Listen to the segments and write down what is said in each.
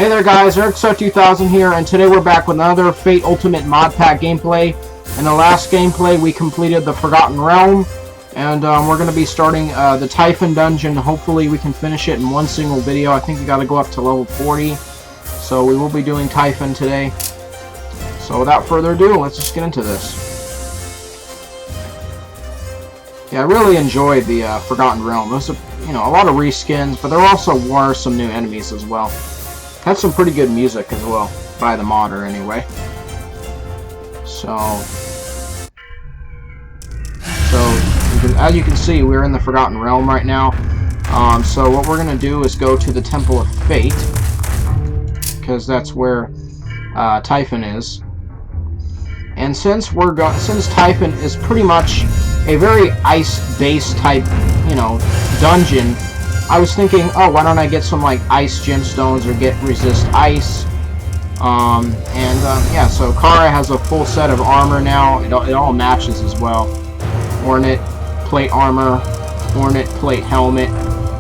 Hey there guys, EricSo2000 here, and today we're back with another Fate Ultimate Mod Pack gameplay. In the last gameplay we completed the Forgotten Realm, and we're going to be starting the Typhon Dungeon. Hopefully we can finish it in one single video. I think we got to go up to level 40, so we will be doing Typhon today. So without further ado, let's just get into this. Yeah, I really enjoyed the Forgotten Realm. There's a lot of reskins, but there also were some new enemies as well. Had some pretty good music as well, by the modder anyway. So as you can see, we're in the Forgotten Realm right now. So what we're gonna do is go to the Temple of Fate, because that's where Typhon is. And since Typhon is pretty much a very ice-based type, dungeon, I was thinking, oh, why don't I get some like ice gemstones or get resist ice? Yeah, so Kara has a full set of armor now. It all matches as well. Hornet plate armor, Hornet plate helmet,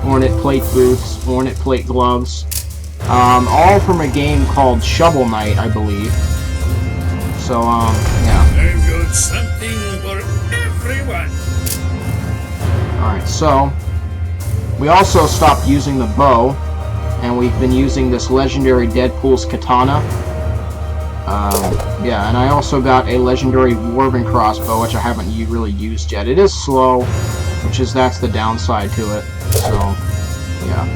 Hornet plate boots, Hornet plate gloves. All from a game called Shovel Knight, I believe. So yeah. I've got something for everyone. Alright, so we also stopped using the bow, and we've been using this legendary Deadpool's katana. Yeah, and I also got a legendary Dwarven crossbow, which I haven't really used yet. It is slow, that's the downside to it. So, yeah.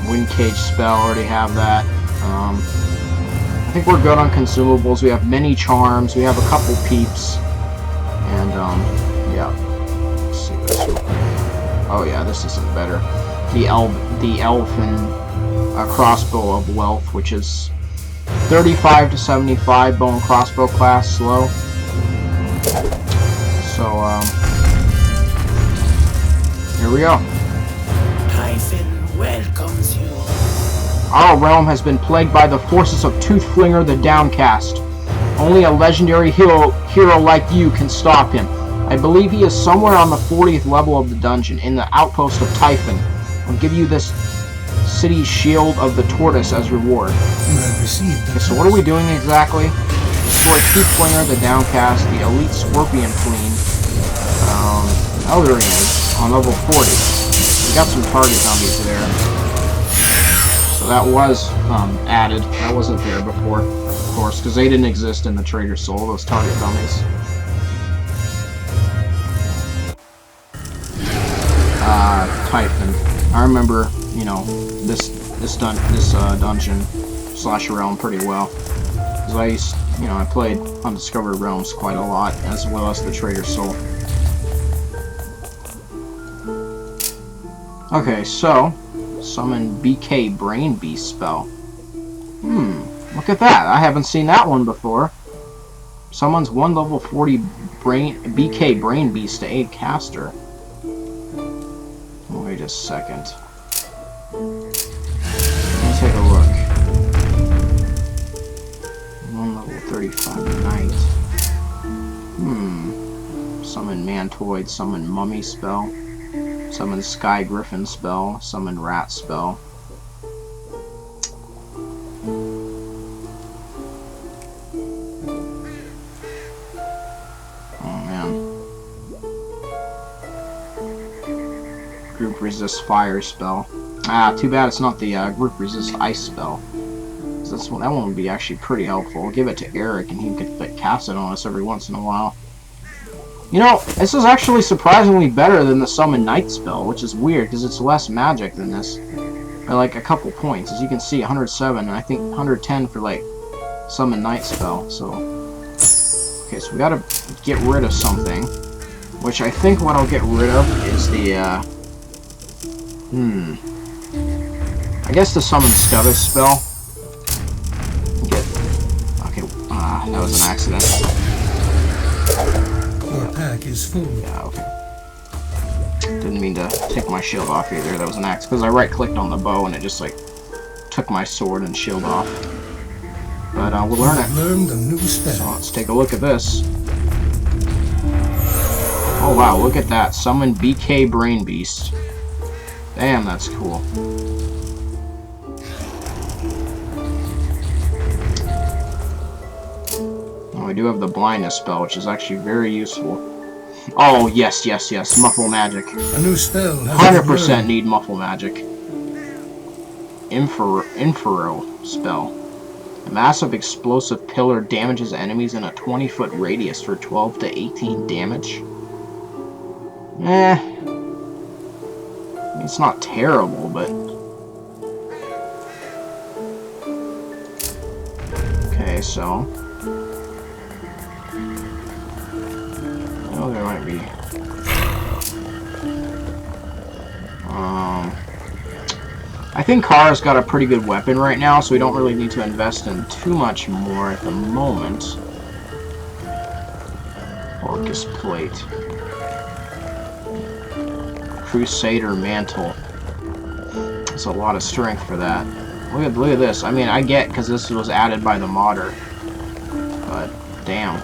Wind Cage spell, already have that. I think we're good on consumables. We have many charms. We have a couple peeps, and yeah. Let's see this real quick. Oh yeah, this isn't better. The Elfin crossbow of wealth, which is 35 to 75 bow and crossbow class, slow. So here we go. Typhon welcomes you. Our realm has been plagued by the forces of Toothflinger the Downcast. Only a legendary hero like you can stop him. I believe he is somewhere on the 40th level of the dungeon, in the outpost of Typhon. I'll give you this city's shield of the tortoise as reward. Okay, so what are we doing exactly? Destroy Toothflinger the Downcast, the elite Scorpion Queen, Eldarian on level 40. We got some target zombies there. So that was added. That wasn't there before, of course, because they didn't exist in the Trader Soul, those target zombies. Typhon. I remember, this dungeon slash realm pretty well, because I played Undiscovered Realms quite a lot, as well as the Trader Soul. Okay, so summon BK Brain Beast spell. Look at that! I haven't seen that one before. Summons one level 40 BK Brain Beast to aid caster. Wait a second. Let me take a look. One level 35 Knight. Summon Mantoid, summon Mummy spell, summon Sky Griffin spell, summon Rat spell. Group resist fire spell. Too bad it's not the group resist ice spell. That one would be actually pretty helpful. We'll give it to Eric, and he could cast it on us every once in a while. This is actually surprisingly better than the summon Knight spell, which is weird because it's less magic than this, by like a couple points. As you can see, 107, and I think 110 for like summon Knight spell. So, okay, so we gotta get rid of something, which I think what I'll get rid of is the I guess the summon Scutus spell. That was an accident. Your pack is full. Yeah, okay. Didn't mean to take my shield off either. That was an accident, because I right-clicked on the bow and it just like took my sword and shield off. But we'll learn it. Learned a new spell. So let's take a look at this. Oh wow, look at that. Summon BK Brain Beast. Damn, that's cool. we do have the blindness spell, which is actually very useful. Oh, yes, yes, yes. Muffle magic. A new spell has 100% learned. need muffle magic. Infero spell. A massive explosive pillar damages enemies in a 20-foot radius for 12 to 18 damage. It's not terrible, but... Okay, so... Oh, there might be... I think Kara's got a pretty good weapon right now, so we don't really need to invest in too much more at the moment. Orcus Plate. Crusader Mantle. That's a lot of strength for that. Look at this. I mean, I get because this was added by the modder. But, damn.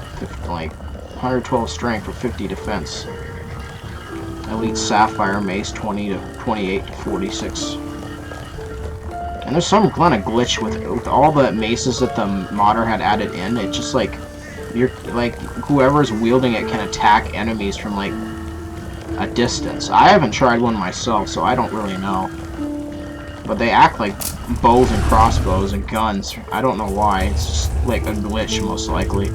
Like, 112 strength for 50 defense. Elite Sapphire Mace 20 to 28 to 46. And there's some kind of glitch with all the maces that the modder had added in. It just like whoever's wielding it can attack enemies from like a distance. I haven't tried one myself, so I don't really know. But they act like bows and crossbows and guns. I don't know why. It's just like a glitch, most likely.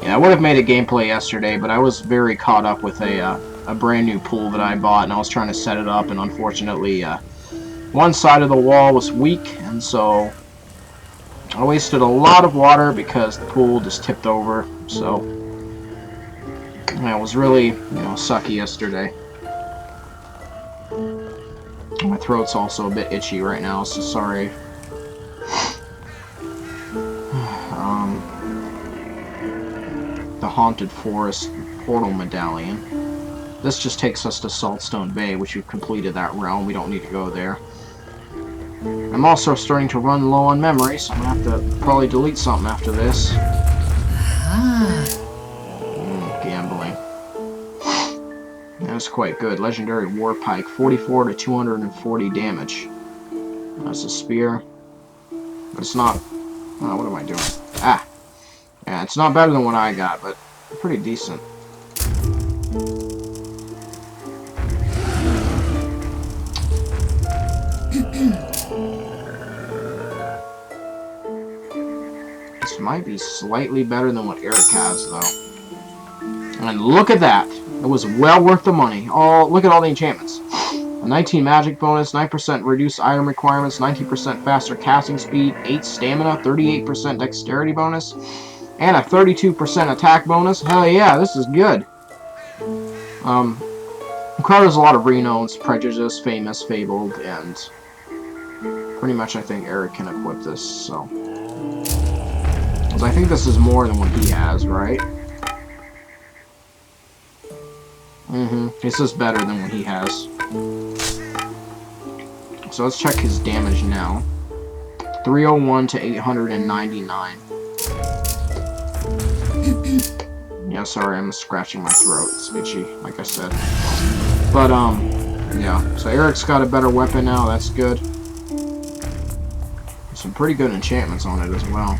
Yeah, I would have made a gameplay yesterday, but I was very caught up with a brand new pool that I bought, and I was trying to set it up, and unfortunately, one side of the wall was weak, and so I wasted a lot of water because the pool just tipped over. So yeah, it was really, sucky yesterday. My throat's also a bit itchy right now, so sorry. The Haunted Forest Portal Medallion. This just takes us to Saltstone Bay, which we've completed that realm. We don't need to go there. I'm also starting to run low on memory, so I'm gonna have to probably delete something after this. Gambling. That was quite good. Legendary War Pike, 44 to 240 damage. That's a spear. But it's not... Oh, what am I doing? Ah! Yeah, it's not better than what I got, but pretty decent. This might be slightly better than what Eric has, though. And look at that! It was well worth the money. Oh, look at all the enchantments. A 19 magic bonus, 9% reduced item requirements, 19% faster casting speed, 8 stamina, 38% dexterity bonus, and a 32% attack bonus. Hell yeah, this is good. Requires a lot of renowned, Prejudice, Famous, Fabled, and pretty much I think Eric can equip this, so. Because I think this is more than what he has, right? This is better than what he has. So let's check his damage now. 301 to 899. Yeah, sorry, I'm scratching my throat. It's itchy, like I said. But, yeah. So Eric's got a better weapon now. That's good. Some pretty good enchantments on it as well.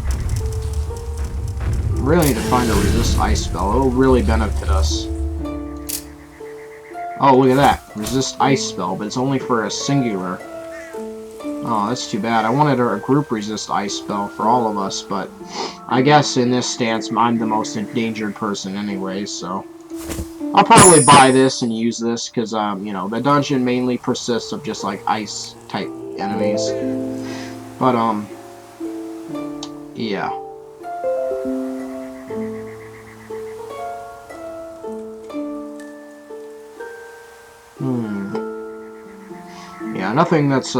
Really need to find a resist ice spell. It'll really benefit us. Oh, look at that. Resist ice spell, but it's only for a singular. Oh, that's too bad. I wanted a group resist ice spell for all of us, but I guess in this stance, I'm the most endangered person anyway, so I'll probably buy this and use this, because, the dungeon mainly persists of just, like, ice-type enemies. But, yeah. Yeah, nothing that's,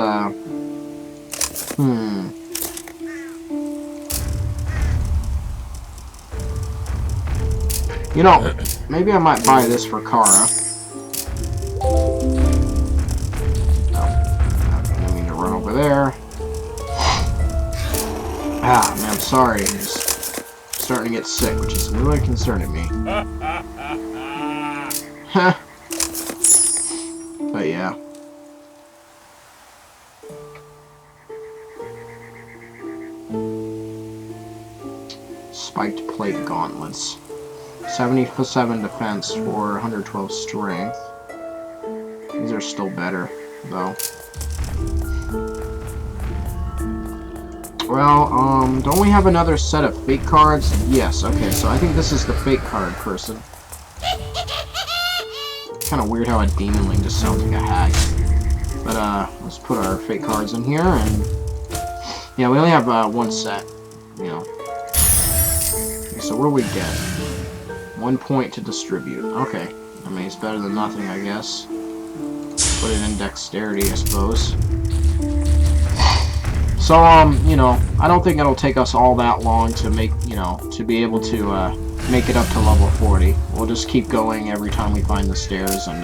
maybe I might buy this for Kara. I mean to run over there. Ah, man, I'm sorry. I'm just starting to get sick, which is really concerning me. But yeah. spiked plate gauntlets. 77 defense for 112 strength. These are still better, though. Well, don't we have another set of fake cards? Yes, okay, so I think this is the fake card person. Kind of weird how a demonling just sounds like a hag. But, let's put our fake cards in here, and... yeah, we only have, one set, you know. Okay, so what do we get? 1 point to distribute. Okay. I mean, it's better than nothing, I guess. Put it in dexterity, I suppose. So, you know, I don't think it'll take us all that long to make, you know, to be able to, make it up to level 40. We'll just keep going every time we find the stairs, and,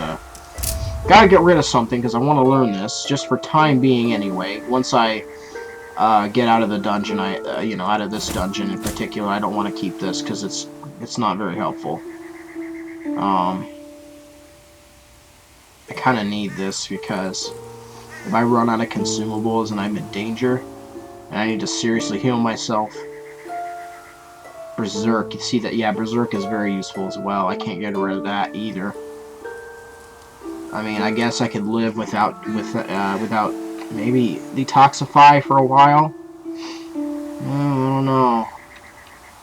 gotta get rid of something, because I want to learn this, just for time being anyway. Once I, get out of the dungeon, you know, out of this dungeon in particular, I don't want to keep this, because it's not very helpful. I kind of need this, because if I run out of consumables and I'm in danger, and I need to seriously heal myself, Berserk, you see that? Yeah, Berserk is very useful as well. I can't get rid of that either. I mean, I guess I could live without maybe detoxify for a while. I don't know.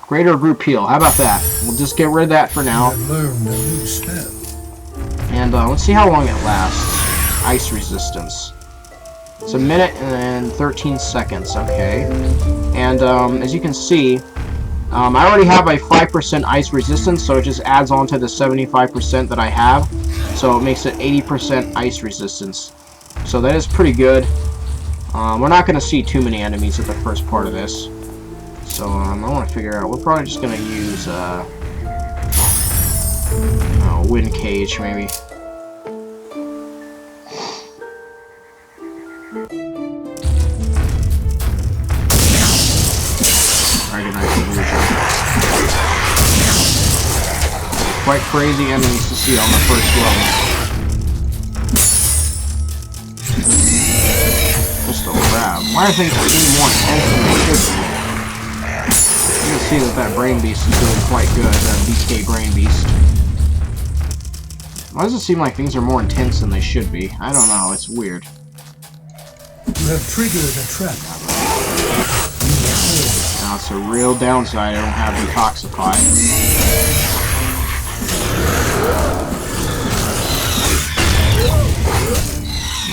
Greater group heal. How about that? We'll just get rid of that for now. You have learned a new spell. And let's see how long it lasts. Ice resistance. It's 1 minute and 13 seconds. Okay. And as you can see, I already have a 5% ice resistance, so it just adds on to the 75% that I have. So it makes it 80% ice resistance. So that is pretty good. We're not going to see too many enemies at the first part of this. So I want to figure out, we're probably just going to use wind cage maybe. Dragonite illusion. Quite crazy enemies to see on the first level. Crystal crab. Why are things seem more intense than they should be? You can see that brain beast is doing quite good, that BK brain beast. Why does it seem like things are more intense than they should be? I don't know, it's weird. You have triggered a trap. Now it's a real downside, I don't have Detoxify.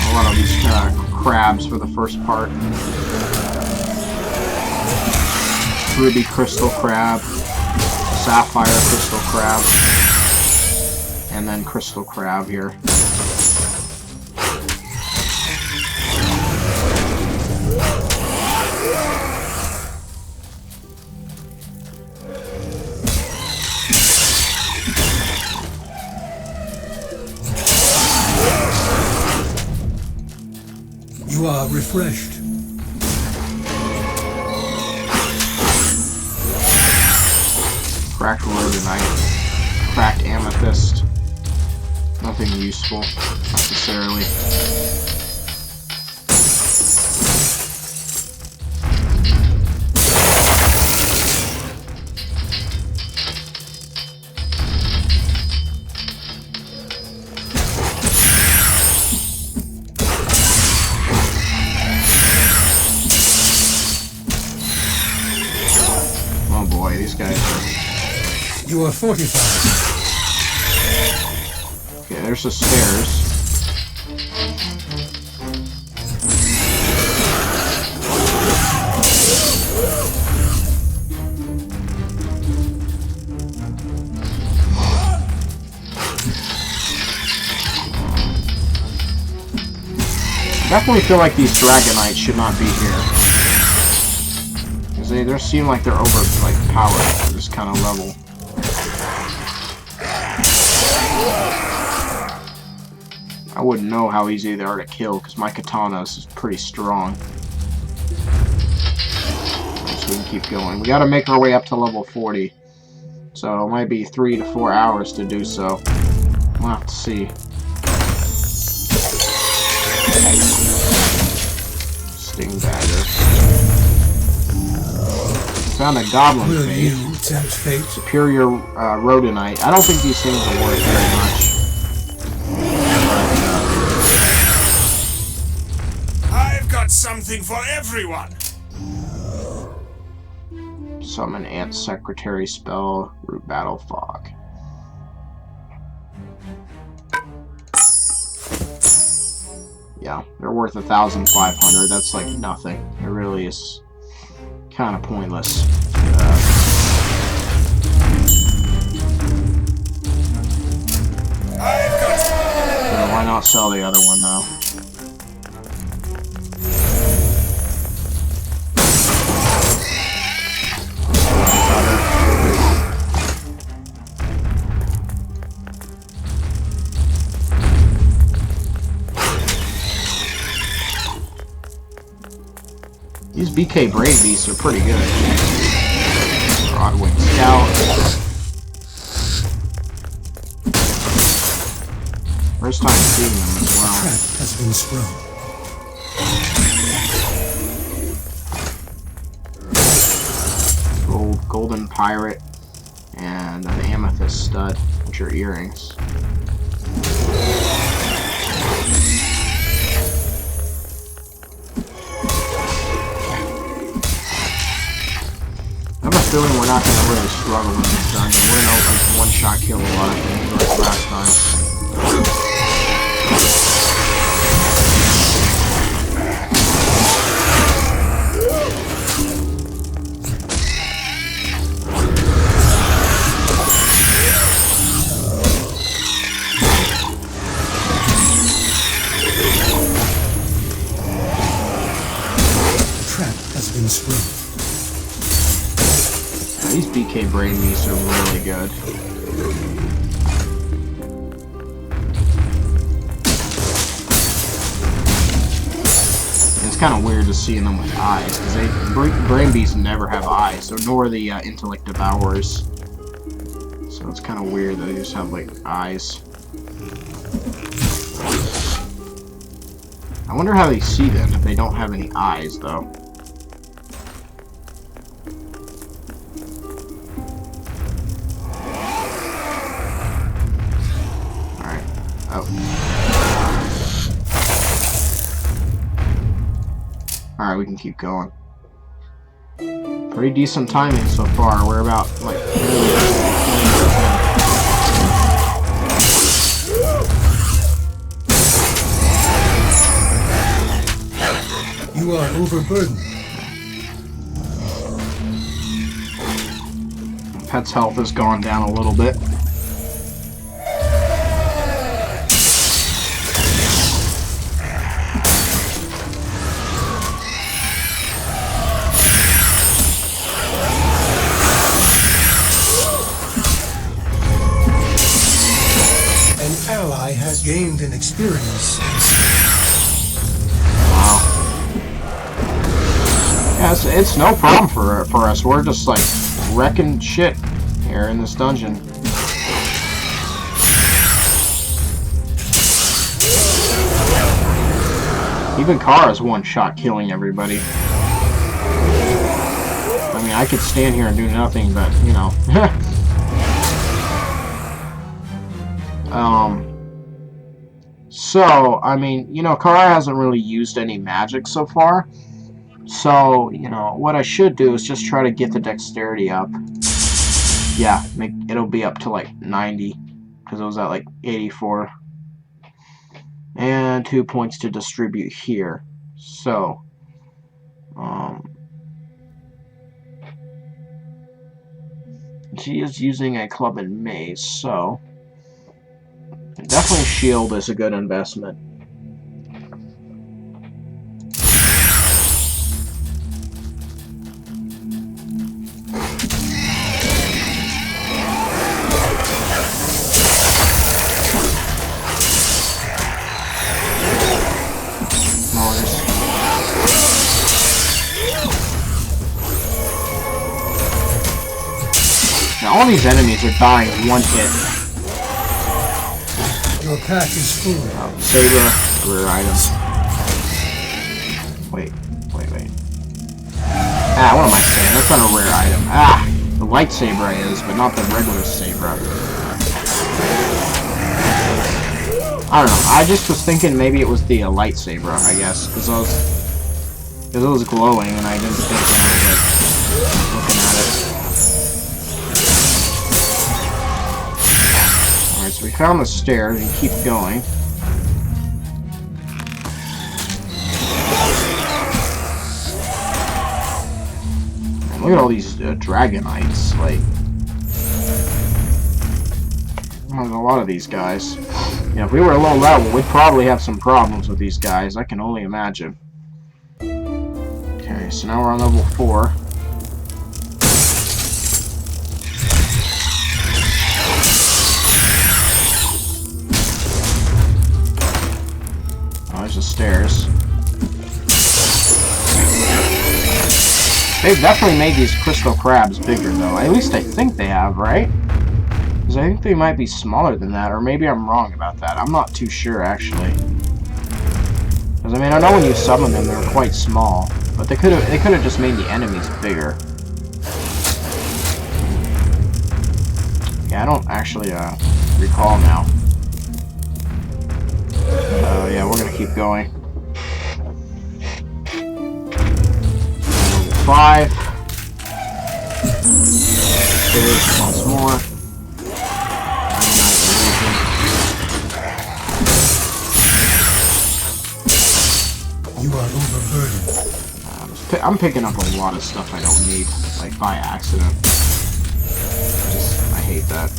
A lot of these crabs for the first part. Ruby crystal crab, sapphire crystal crab, and then crystal crab here. You are refreshed. Cracked rhodonite, cracked amethyst. Nothing useful, necessarily. Oh boy, these guys are... You are fortified. Okay, there's the stairs. Definitely feel like these Dragonites should not be here. Because they just seem like they're powered at this kind of level. I wouldn't know how easy they are to kill because my katana is pretty strong. So we can keep going. We gotta make our way up to level 40. So it might be 3 to 4 hours to do so. We'll have to see. Sting dagger. Found a goblin Will face. you tempt fate? Superior Rhodonite. I don't think these things are worth very much. I've got something for everyone. Summon Ant Secretary spell, Root Battle Fog. Yeah, they're worth 1,500. That's like nothing. It really is kind of pointless. So why not sell the other one though? These BK Brain Beasts are pretty good. Broadwing Scout. First time seeing them as well. Trap has been sprung. Golden Pirate and an Amethyst Stud, which are earrings. I have a feeling we're not going to really struggle in this dungeon. We're going to like one-shot kill a lot of things like last time. Trap has been sprung. These BK Brain Beasts are really good. It's kind of weird to see them with eyes, because Brain Beasts never have eyes, so nor the Intellect Devourers. So it's kind of weird that they just have, like, eyes. I wonder how they see them if they don't have any eyes, though. Alright, we can keep going. Pretty decent timing so far. We're about, like... You are overburdened. Pet's health has gone down a little bit. Ally has gained an experience. Wow. Yeah, it's no problem for us. We're just like wrecking shit here in this dungeon. Even Kara's one-shot killing everybody. I mean, I could stand here and do nothing, but you know. So, I mean, you know, Kara hasn't really used any magic so far. So, you know, what I should do is just try to get the dexterity up. Yeah, it'll be up to like 90, because it was at like 84. And 2 points to distribute here. So, she is using a club and mace, so... Definitely shield is a good investment. Now all these enemies are dying in one hit. Your pack is full. Saber, rare items. Wait. Ah, what am I saying? That's not a rare item. Ah, the lightsaber is, but not the regular saber. I don't know. I just was thinking maybe it was the lightsaber, I guess, because it was glowing, and I didn't think when I was like looking at it. Alright, so we found the stairs and keep going. And look at all these dragonites, like there's a lot of these guys. Yeah, if we were a low level, we'd probably have some problems with these guys. I can only imagine. Okay, so now we're on level 4. Oh, there's the stairs. They've definitely made these crystal crabs bigger, though. At least I think they have, right? Because I think they might be smaller than that, or maybe I'm wrong about that. I'm not too sure, actually. Because, I mean, I know when you summon them, they're quite small. But they could have just made the enemies bigger. Yeah, I don't actually recall now. Yeah, we're gonna keep going. Level 5. Stairs once more. You are overburdened. I'm picking up a lot of stuff I don't need, like by accident. I hate that.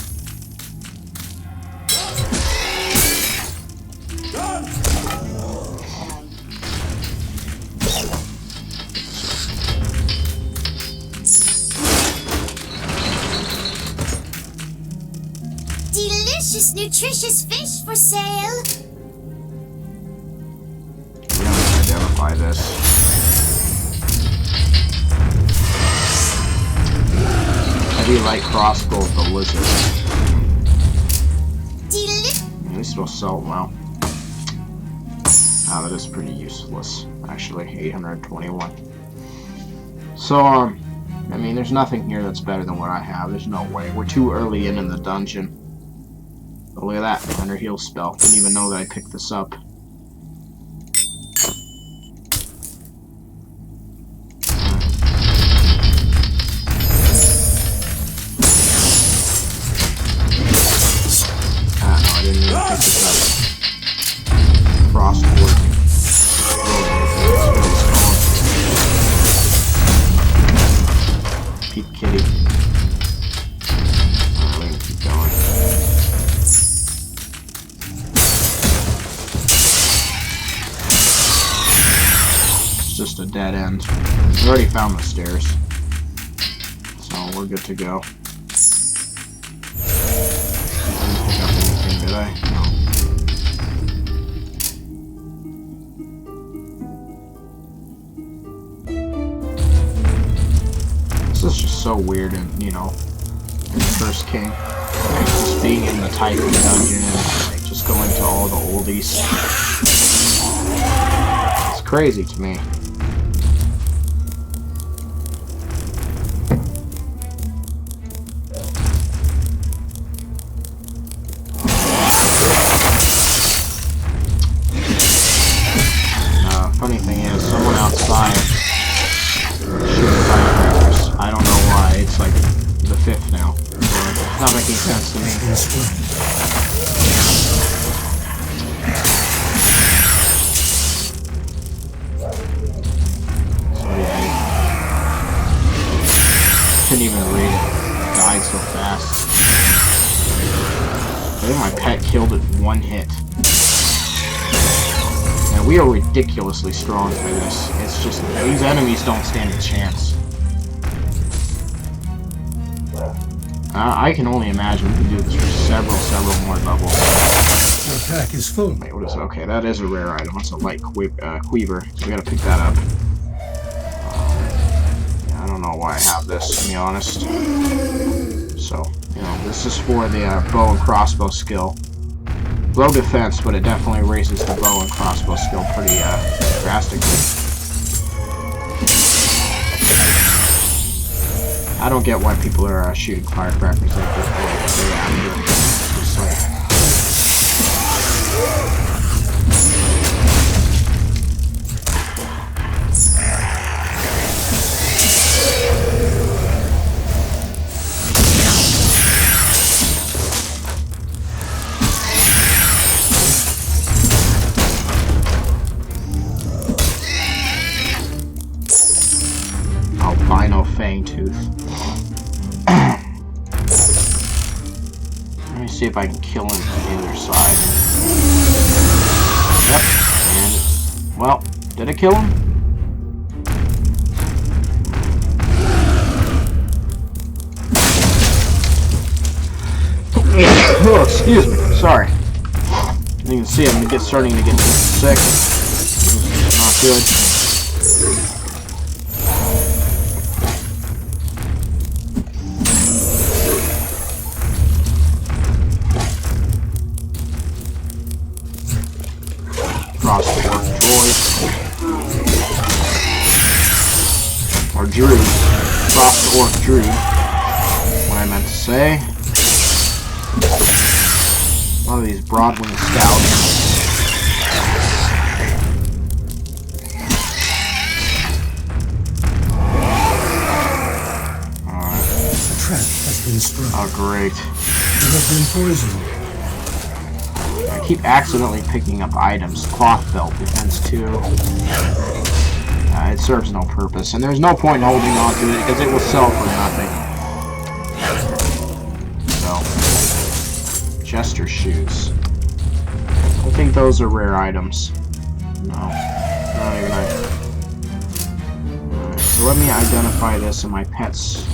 Delicious, nutritious fish for sale. We don't identify this. Heavy light crossbow of the lizard. At least it'll sell well. Ah, that is pretty useless, actually. 821. So, I mean, there's nothing here that's better than what I have. There's no way. We're too early in the dungeon. Oh, look at that. Under heal spell. Didn't even know that I picked this up. Ah, no, I didn't even pick this up. Frostwood. Peep kitty. Alright, we're gonna keep going. Just a dead end. We already found the stairs, so we're good to go. I didn't pick up anything, did I? No. This is just so weird, and you know, in the First King, like, just being in the Titan dungeon and like just going to all the oldies. It's crazy to me. Funny thing is, someone outside shooting firecrackers. I don't know why. It's like the 5th now. So it's not making sense to me. So yeah, I couldn't even read it. It died so fast. I think my pet killed it in 1 hit. We are ridiculously strong for this. It's just, these enemies don't stand a chance. I can only imagine we can do this for several more levels. Your pack is full. Wait, what is it? Okay, that is a rare item. It's a light Quiver, so we gotta pick that up. Yeah, I don't know why I have this, to be honest. So, you know, this is for the bow and crossbow skill. Low defense, but it definitely raises the bow and crossbow skill pretty drastically. I don't get why people are shooting firecrackers like this. They're active. Just like... Albino Fangtooth. Let me see if I can kill him from the other side. Yep. And, well, did it kill him? Oh, excuse me. Sorry. You can see I'm starting to get sick. Not good. Frostborn Droid. Or Druid. Frost Orc Druid. What I meant to say. A lot of these Broadwing Scouts. Alright. A trap has been sprung. Oh, great. You have been poisoned. I keep accidentally picking up items. Cloth belt, defense 2. It serves no purpose, and there's no point in holding on to it because it will sell for nothing. So, Jester shoes. I think those are rare items. No, not even Alright, so let me identify this in my pets.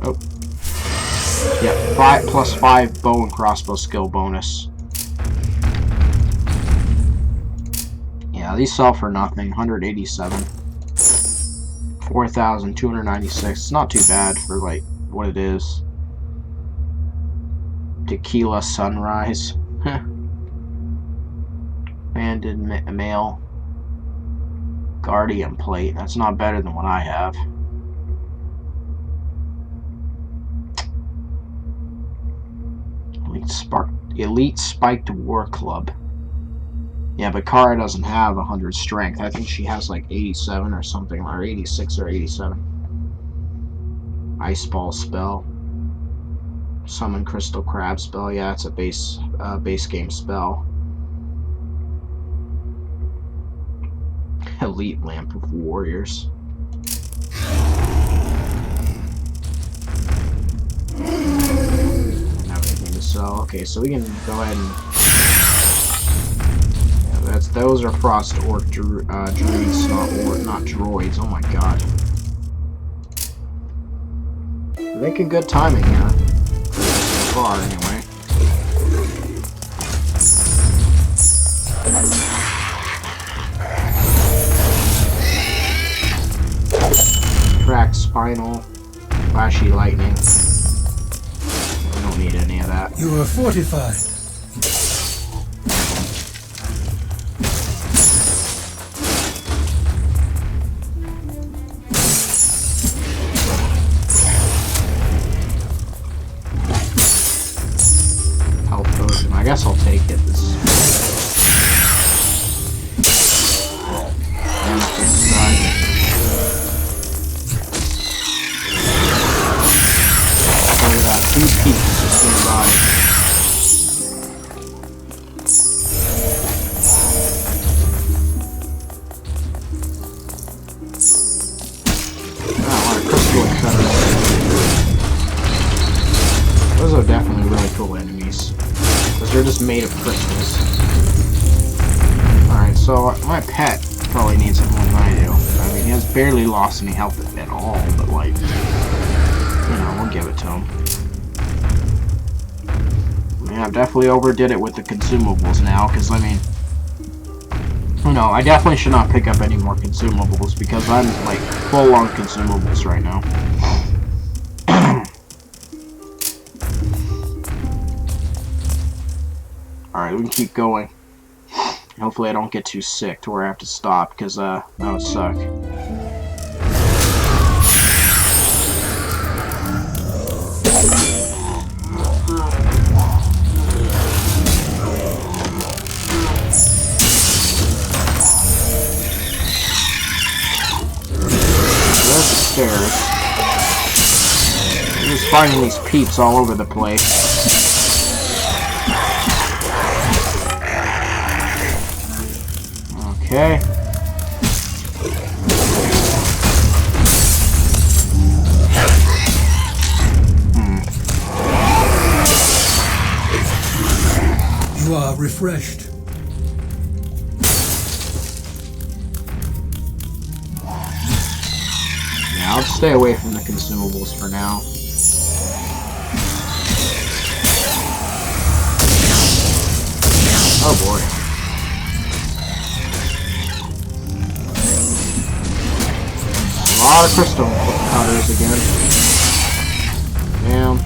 Oh, yeah, 5+5 bow and crossbow skill bonus. Yeah, these sell for nothing. 187. 4,296. It's not too bad for, like, what it is. Tequila Sunrise. Banded Mail. Guardian Plate. That's not better than what I have. Elite Spiked War Club. Yeah, but Kara doesn't have 100 strength. I think she has like 87 or something, or 86 or 87. Ice Ball spell. Summon Crystal Crab spell. Yeah, it's a base game spell. Elite Lamp of Warriors. Don't have anything to sell. Okay, so we can go ahead and. Those are Frost Orc druids, not droids. Oh my god. We're making good timing here. So far, anyway. Track Spinal. Flashy Lightning. We don't need any of that. You are fortified. I guess I'll take it. Look at that, 2 peaks just nearby. Ah, a lot of crystal cutters. Those are definitely really cool enemies. Because they're just made of crystals. Alright, so my pet probably needs it more than I do. I mean, he has barely lost any health at all, but like, you know, we'll give it to him. I mean, I've definitely overdid it with the consumables now, because I mean, you know, I definitely should not pick up any more consumables, because I'm like full on consumables right now. Alright, we can keep going. Hopefully I don't get too sick to where I have to stop, because that would suck. finding these peeps all over the place. Okay. You are refreshed. Yeah, I'll stay away from the consumables for now. Oh boy. A lot of crystal cutters again. Damn.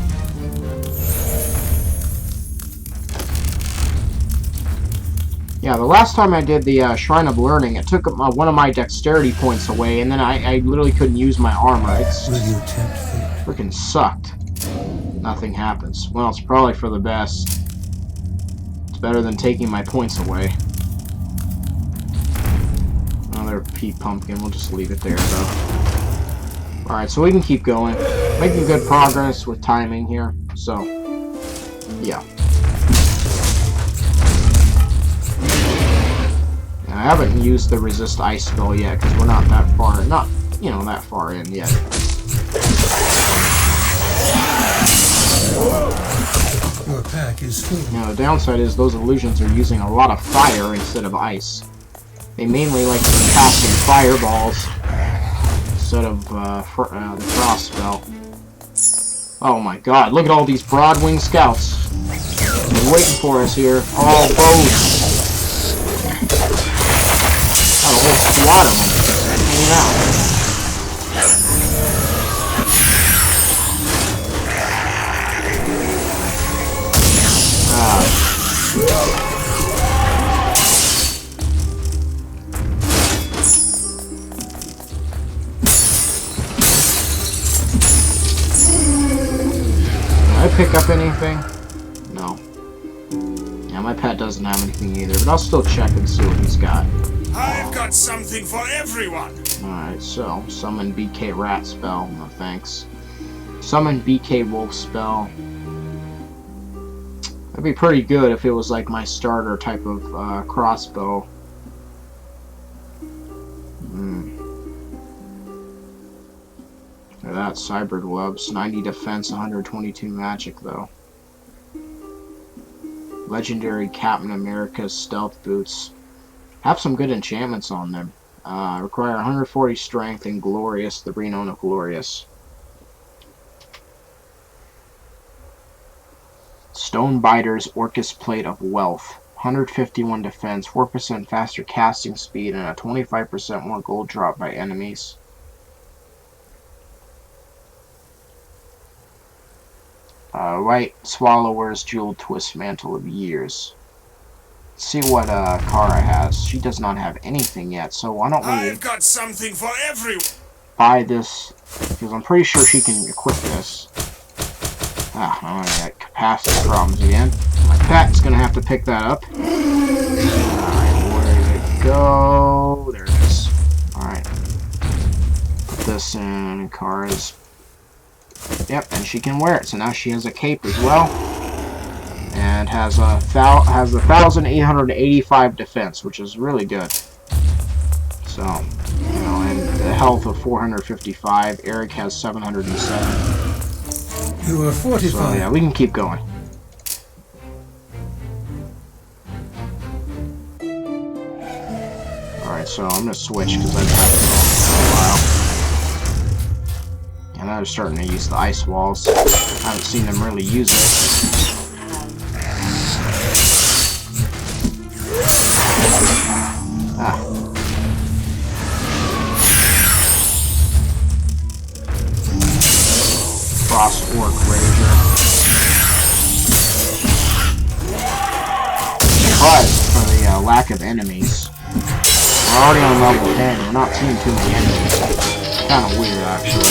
Yeah, the last time I did the Shrine of Learning, it took one of my dexterity points away, and then I literally couldn't use my armor. It's Will you tempt fate? freaking sucked. Nothing happens. Well, it's probably for the best. It's better than taking my points away. Another pea pumpkin. We'll just leave it there, though. Alright, so we can keep going. Making good progress with timing here. So, yeah. I haven't used the resist ice spell yet because we're not that far, that far in yet. Your pack is full. Now the downside is those illusions are using a lot of fire instead of ice. They mainly like casting fireballs instead of the frost spell. Oh my god, look at all these broad-winged scouts. They're waiting for us here. All bows. Got a whole squad of them just hanging out. Did I pick up anything? No. Yeah, my pet doesn't have anything either, but I'll still check and see what he's got. I've got something for everyone. Alright, so, summon BK Rat spell. No thanks. Summon BK Wolf spell. That'd be pretty good if it was like my starter type of crossbow. That's Cyber Gloves. 90 defense, 122 magic though. Legendary Captain America's Stealth Boots. Have some good enchantments on them. Require 140 strength and Glorious, the renown of Glorious. Stonebiter's Orcus Plate of Wealth. 151 defense, 4% faster casting speed, and a 25% more gold drop by enemies. White Swallower's Jeweled Twist Mantle of Years. Let's see what Kara has. She does not have anything yet, so why don't we I've got something for everyone. buy this, because I'm pretty sure she can equip this. I'm gonna get capacity problems again. My pet's gonna have to pick that up. Alright, where did it go? There it is. Alright. Put this in Kara's. Yep, and she can wear it. So now she has a cape as well. And has a 1,885 defense, which is really good. So, and the health of 455. Eric has 707. You are fortified. So yeah, we can keep going. Alright, so I'm gonna switch because I've had this on for a while. And now they're starting to use the ice walls. I haven't seen them really use it. Frost Orc Ranger. Surprised for the lack of enemies. We're already on level 10. We're not seeing too many enemies. Kind of weird, actually.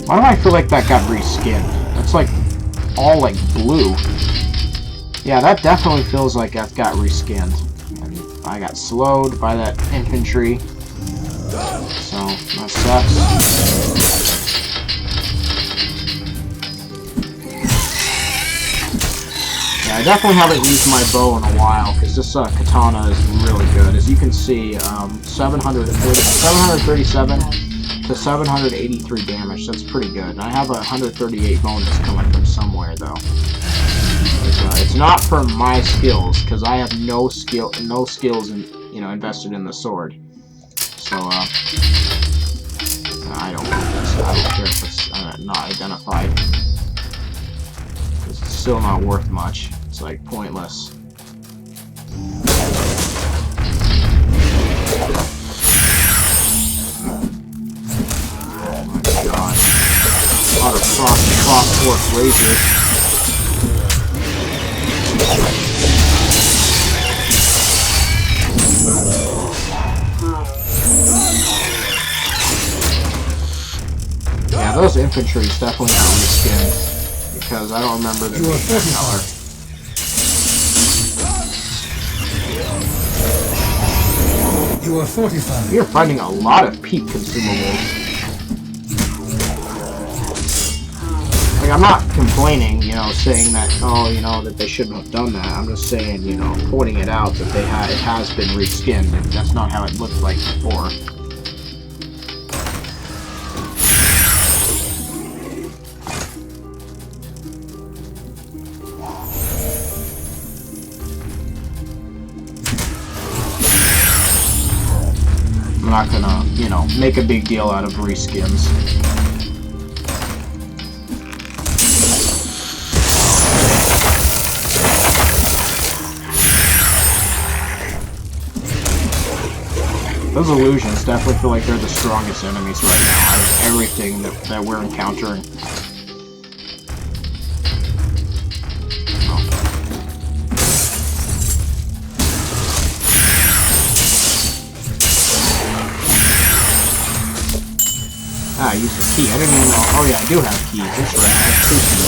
Why do I feel like that got reskinned? That's like all like blue. Yeah, that definitely feels like I've got reskinned. And I got slowed by that infantry. So, that sucks. Yeah, I definitely haven't used my bow in a while, because this katana is really good. As you can see, 737 to 783 damage. That's pretty good. And I have a 138 bonus coming from somewhere, though. It's not from my skills, because I have no skills invested in the sword. So, I don't want this. I don't care if it's not identified. It's still not worth much. It's like pointless. Oh my god. A lot of cross-fork razors. Yeah, those infantry is definitely not reskinned, because I don't remember the color. You are fortified. We are finding a lot of peak consumables. Like, I'm not complaining, saying that, that they shouldn't have done that. I'm just saying, pointing it out that it has been reskinned, and that's not how it looked like before. I'm not gonna, make a big deal out of reskins. Those illusions definitely feel like they're the strongest enemies right now out of everything that we're encountering. I used a key. I didn't even know. Oh yeah, I do have keys. That's right. I have 2 keys.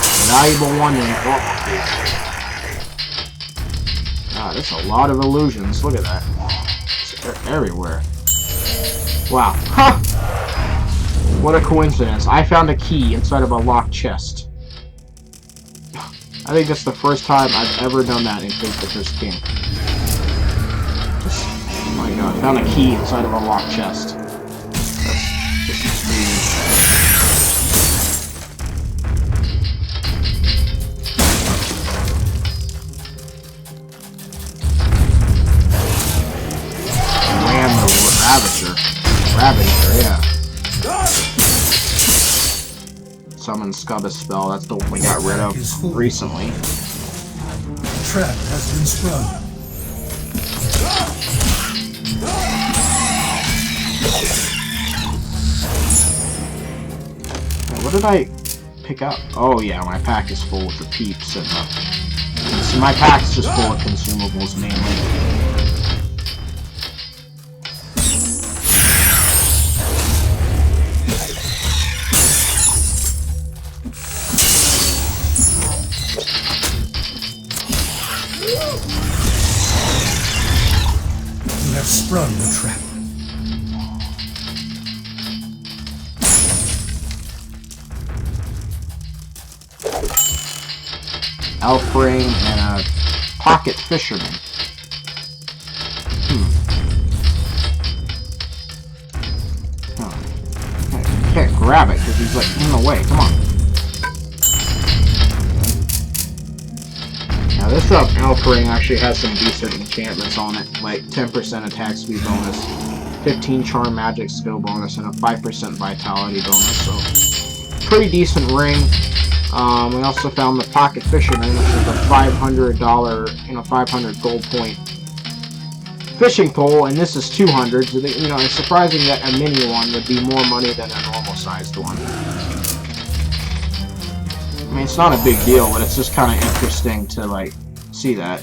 A valuable one and a normal key. Ah, there's a lot of illusions. Look at that. They're everywhere. Wow. Ha! What a coincidence. I found a key inside of a locked chest. I think that's the first time I've ever done that in Fate the First King. Oh my god. I found a key inside of a locked chest. Ravager, yeah. Summon Scubbus spell, that's the one we got rid of recently. Trap has been sprung. What did I pick up? Oh yeah, my pack is full with the peeps and so my pack's just full of consumables mainly. You have sprung the trap. Elf ring and a pocket fisherman. Oh. I can't grab it because he's like in the way. Come on. Now this elf ring actually has some decent enchantments on it, like 10% attack speed bonus, 15 charm magic skill bonus, and a 5% vitality bonus. So pretty decent ring. We also found the Pocket Fisherman, which is a $500, 500 gold point fishing pole, and this is 200. So it's surprising that a mini one would be more money than a normal sized one. I mean, it's not a big deal, but it's just kind of interesting to see that.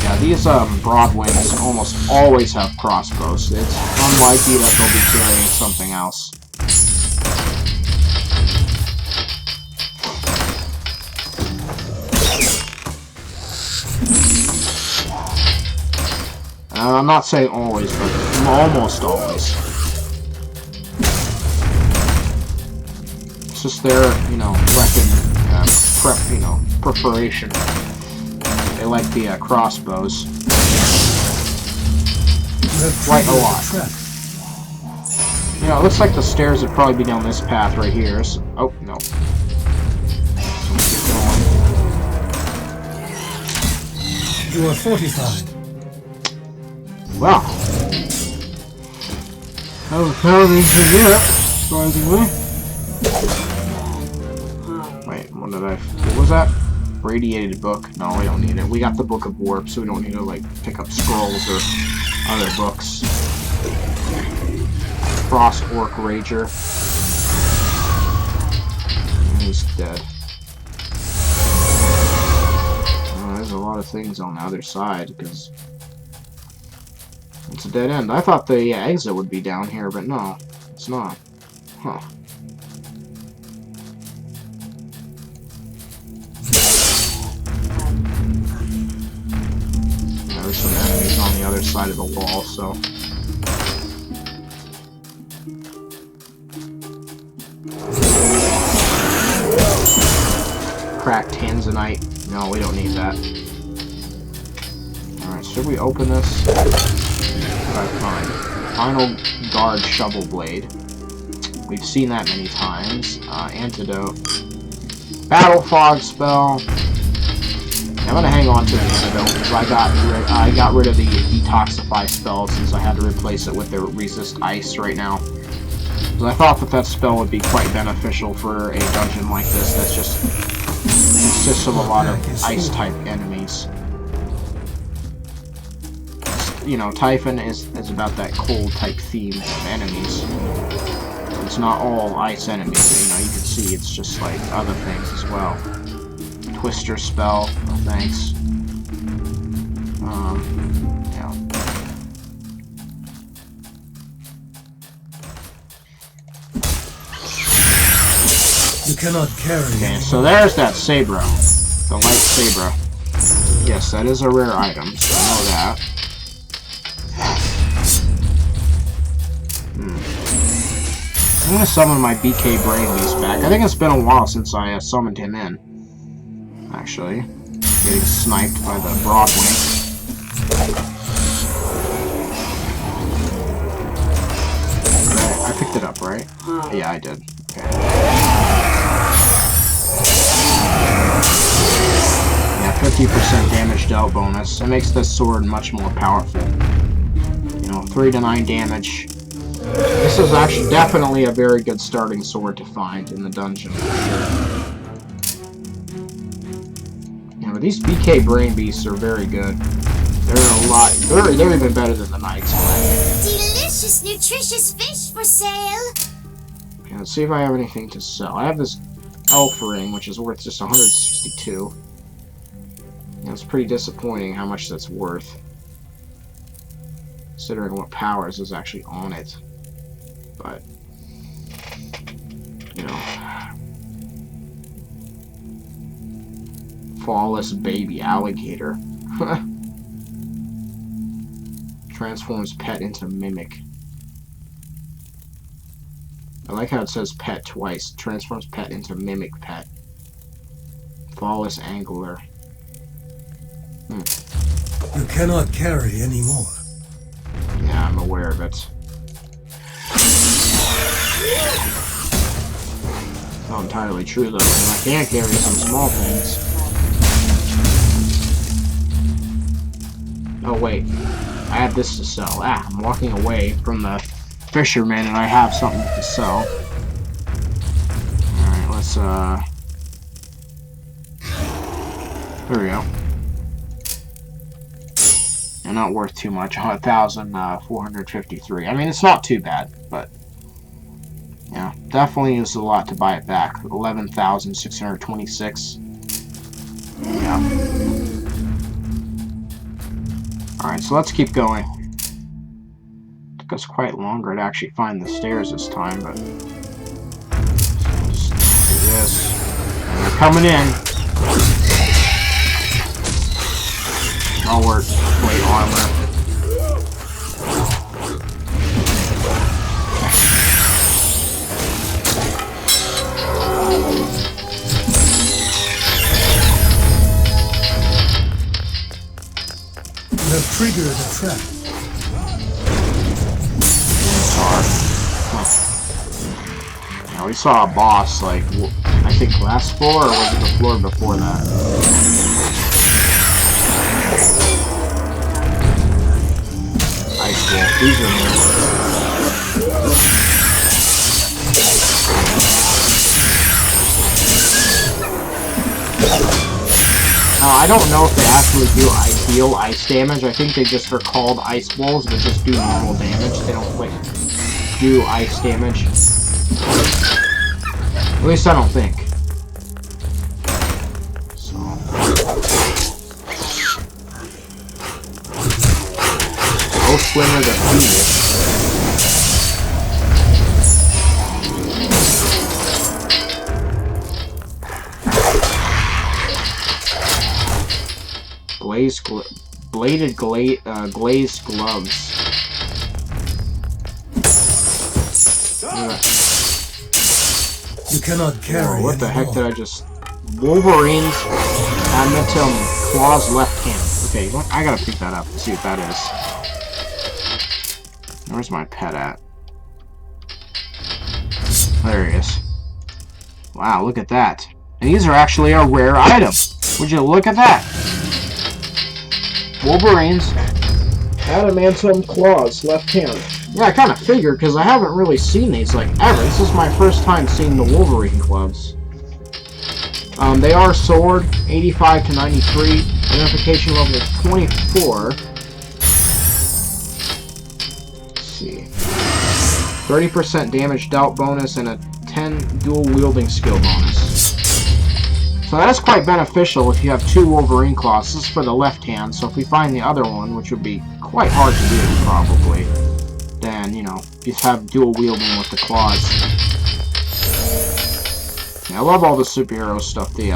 Yeah, these Broadwings almost always have crossbows. It's unlikely that they'll be carrying something else. I'm not saying always, but almost always. It's just their, you know, weapon preparation. They like the crossbows. Quite a lot. You know, it looks like the stairs would probably be down this path right here. So, oh, no. Keep going. You are fortified. Wow. That was pounding to get, surprisingly. Wait, what was that? Radiated book. No, we don't need it. We got the Book of Warp, so we don't need to, like, pick up scrolls or other books. Frost Orc Rager. And he's dead. There's a lot of things on the other side, because it's a dead end. I thought the exit would be down here, but no, it's not. Huh. There's some enemies on the other side of the wall, so... Cracked Tanzanite. No, we don't need that. Alright, should we open this? What did I find? Final Guard Shovel Blade. We've seen that many times. Antidote. Battle Fog spell. I'm gonna hang on to an antidote because I got rid of the detoxify spell since I had to replace it with the resist ice right now. Because I thought that spell would be quite beneficial for a dungeon like this that's just consists of a lot of ice type enemies. You know, Typhon is about that cold type theme of enemies. It's not all ice enemies, you know, you can see it's just like other things as well. Twister spell, oh, thanks. Yeah. You cannot carry. Okay, so there's that Sabro. The light Sabro. Yes, that is a rare item, so I know that. I'm gonna summon my BK Brain Beast back. I think it's been a while since I summoned him in. Actually, getting sniped by the Broadway. I picked it up, right? Yeah, I did. Okay. Yeah, 50% damage dealt bonus. It makes this sword much more powerful. You know, 3 to 9 damage. This is actually definitely a very good starting sword to find in the dungeon. Yeah, but these BK Brain Beasts are very good. They're a lot. They're even better than the Knights. Delicious, nutritious fish for sale. Okay, let's see if I have anything to sell. I have this elf ring, which is worth just 162. Yeah, it's pretty disappointing how much that's worth, considering what powers is actually on it. But, you know, Flawless Baby Alligator. Transforms pet into mimic. I like how it says pet twice. Transforms pet into mimic pet. Flawless Angler. You cannot carry anymore. Yeah, I'm aware of it. Not entirely true though, because I can carry some small things. Oh wait, I have this to sell. Ah, I'm walking away from the fisherman and I have something to sell. Alright, let's there we go. And not worth too much. 1,453. I mean, it's not too bad, but yeah, definitely is a lot to buy it back. 11,626. Yeah. Alright, so let's keep going. Took us quite longer to actually find the stairs this time, but just do this. And they're coming in. All work. Plate armor. You have triggered a trap. Now we saw a boss, like, I think last floor, or was it the floor before that? Ice Wolf, these are new. Now, I don't know if they actually deal ice damage. I think they just are called Ice Wolves, but just do normal damage. They don't, like, do ice damage. At least I don't think. So. Oathslinger defeated. Glazed gloves. You cannot carry. Whoa, what the heck did I just... Wolverine's Adamantium Claws left hand. Okay, I gotta pick that up and see what that is. Where's my pet at? There he is. Wow, look at that. And these are actually a rare item. Would you look at that? Wolverine's Adamantium Claws left hand. Yeah, I kind of figured, because I haven't really seen these, like, ever. This is my first time seeing the Wolverine gloves. They are sword, 85 to 93. Identification level is 24. Let's see. 30% damage dealt bonus and a 10 dual wielding skill bonus. So that's quite beneficial if you have 2 Wolverine claws. This is for the left hand, so if we find the other one, which would be quite hard to do, probably, then, you know, you have dual wielding with the claws. Yeah, I love all the superhero stuff the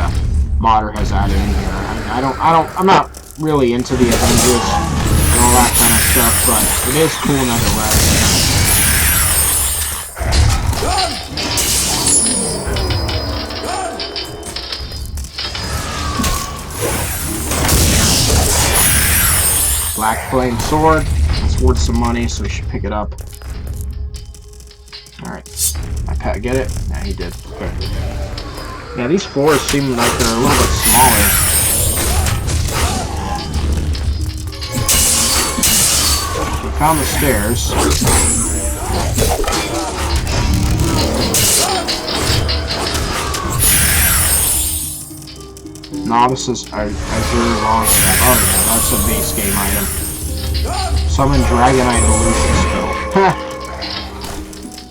modder has added in here. I mean, I'm not really into the Avengers and all that kind of stuff, but it is cool nonetheless. Black Flame Sword. It's worth some money, so we should pick it up. Alright. My pet get it? Yeah, he did. Okay. Yeah, these floors seem like they're a little bit smaller. We found the stairs. Novices are very long step. Oh yeah, that's a base game item. Summon Dragonite Illusion spell.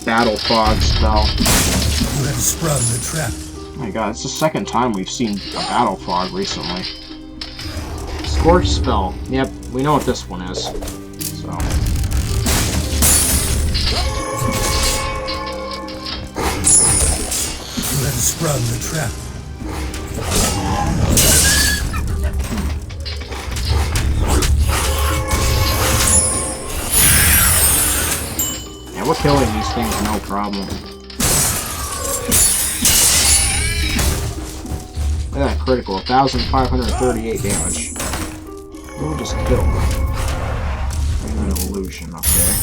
Battle Fog spell. You have sprung the trap. Oh my god, it's the second time we've seen a Battle Fog recently. Scorch spell. Yep, we know what this one is. So. You have sprung the trap. Yeah, we're killing these things no problem. Look at that critical, 1,538 damage. We'll just kill. An illusion, okay.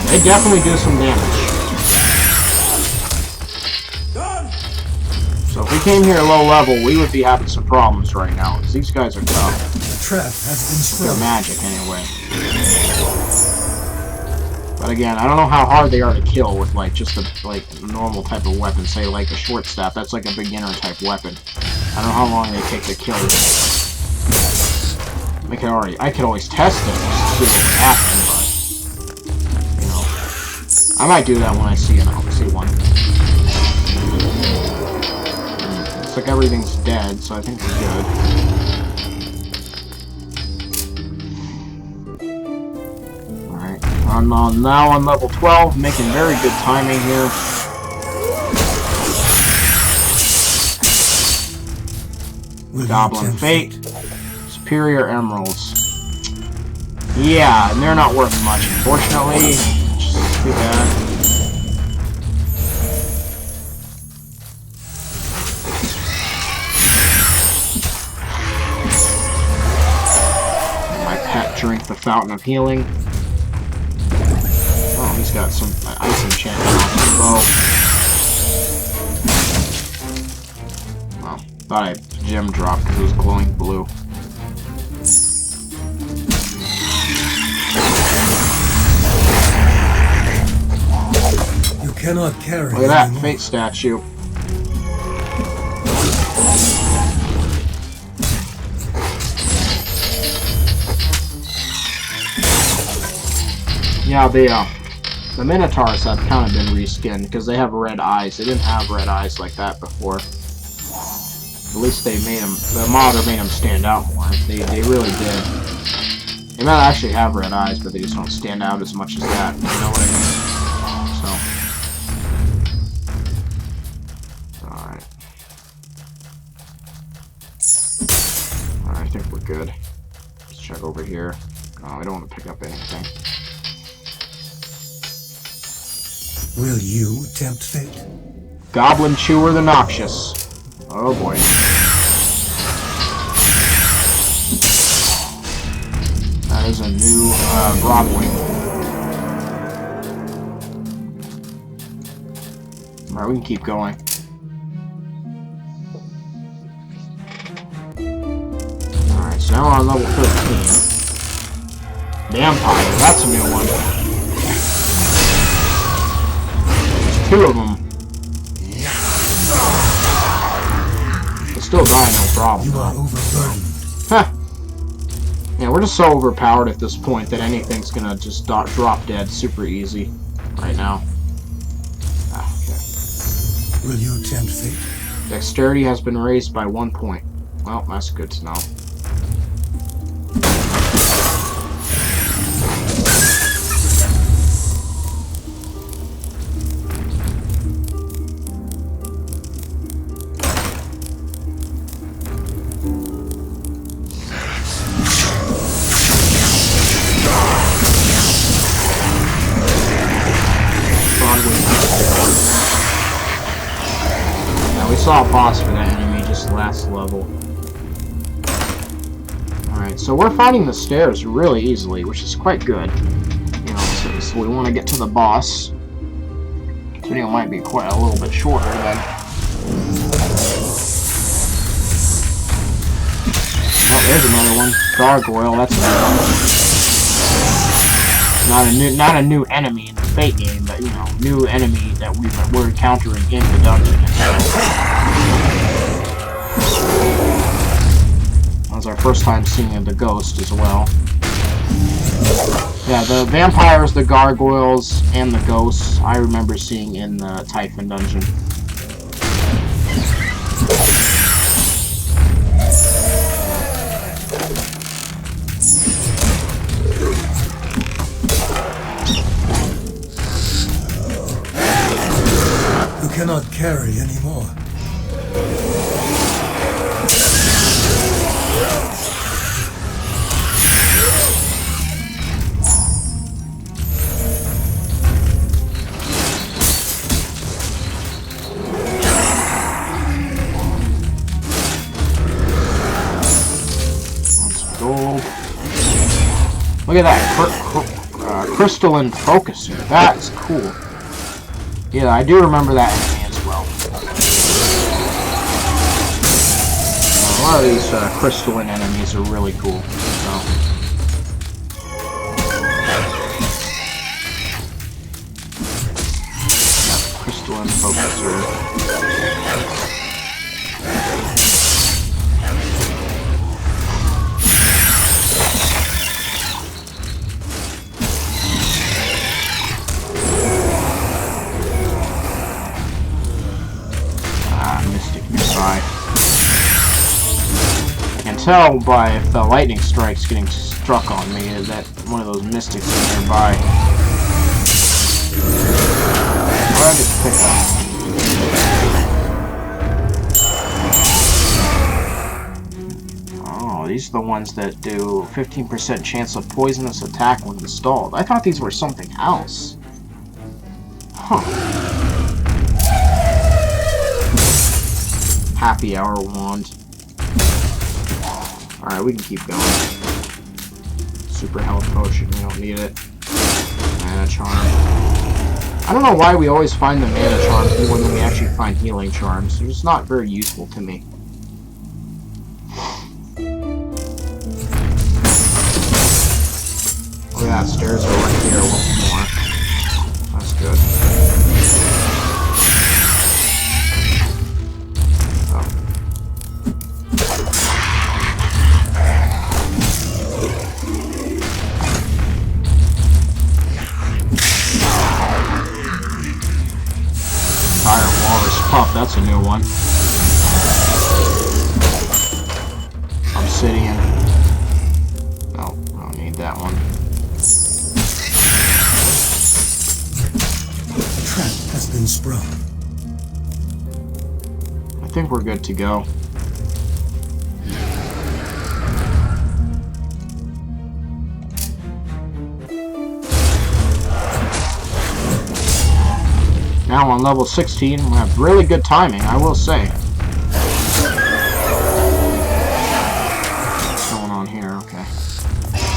They definitely do some damage. So if we came here low level, we would be having some problems right now, because these guys are tough. The trap has been They're sprung. magic, anyway. But again, I don't know how hard they are to kill with, like, just a, like, normal type of weapon. Say, like, a short staff. That's like a beginner type weapon. I don't know how long they take to kill. I could always test it just to see what would happen, but, you know, I might do that when I see one. Looks like everything's dead, so I think we're good. I'm now on level 12, making very good timing here. Goblin Fate, Superior Emeralds. Yeah, and they're not worth much, unfortunately. Just too bad. Fountain of Healing. Oh, he's got some ice enchantment on his bow. Well, thought I gem dropped because it was glowing blue. You cannot carry. Look at that anymore. fate statue. Yeah, the Minotaurs have kind of been reskinned because they have red eyes. They didn't have red eyes like that before. At least they made them. The modder made them stand out more. They really did. They might actually have red eyes, but they just don't stand out as much as that. You know what I mean? So. Alright, I think we're good. Let's check over here. Oh, I don't want to pick up anything. Will you tempt fate? Goblin Chewer the Noxious. Oh boy. That is a new Broadwing. Alright, we can keep going. Alright, so now we're on level 13. Vampire, that's a new one. There's 2 of them. But still die, no problem. You are overburdened. Huh. Yeah, we're just so overpowered at this point that anything's gonna just drop dead super easy right now. Ah, okay. Will you tempt fate? Dexterity has been raised by 1 point. Well, that's good to know. We saw a boss for that enemy just last level. Alright, so we're finding the stairs really easily, which is quite good. You know, so we want to get to the boss. This video might be quite a little bit shorter then. Oh, there's another one. Gargoyle, that's another one. Not a new enemy in the Fate game, but you know, new enemy that we're encountering in the dungeon. That was our first time seeing the ghost as well. Yeah, the vampires, the gargoyles, and the ghosts I remember seeing in the Typhon dungeon. You cannot carry anymore. Look at that, crystalline focuser. That's cool. Yeah, I do remember that enemy as well. A lot of these crystalline enemies are really cool. So. Yeah, crystalline focuser. I can tell by if the lightning strike's getting struck on me is that one of those mystics is nearby. What did I just pick up? Oh, these are the ones that do 15% chance of poisonous attack when installed. I thought these were something else. Huh. Happy Hour Wand. Alright, we can keep going. super health potion. We don't need it. Mana charm. I don't know why we always find the mana charms more than we actually find healing charms. They're just not very useful to me. Look at that, stairs are right here, one more. That's good. Oh. Fire Walrus Pup, that's a new one. Obsidian. No, I don't need that one. A trap has been sprung. I think we're good to go. Now on level 16, we have really good timing, I will say. What's going on here? Okay.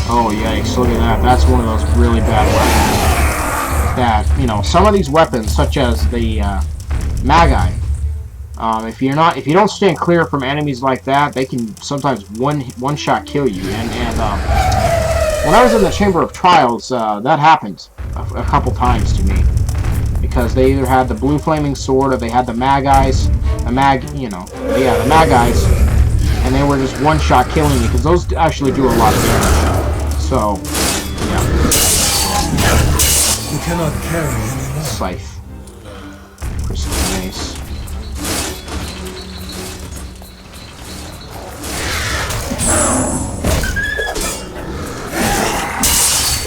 Oh, yikes, look at that. That's one of those really bad weapons. That, you know, some of these weapons, such as the Magi, if you don't stand clear from enemies like that, they can sometimes one-shot kill you. And when I was in the Chamber of Trials, that happened a couple times to me. Because they either had the blue flaming sword or they had the Magi's, the Magi's, and they were just one-shot killing you, because those actually do a lot of damage. So, yeah. You cannot carry anymore. Scythe. Crystal Mace.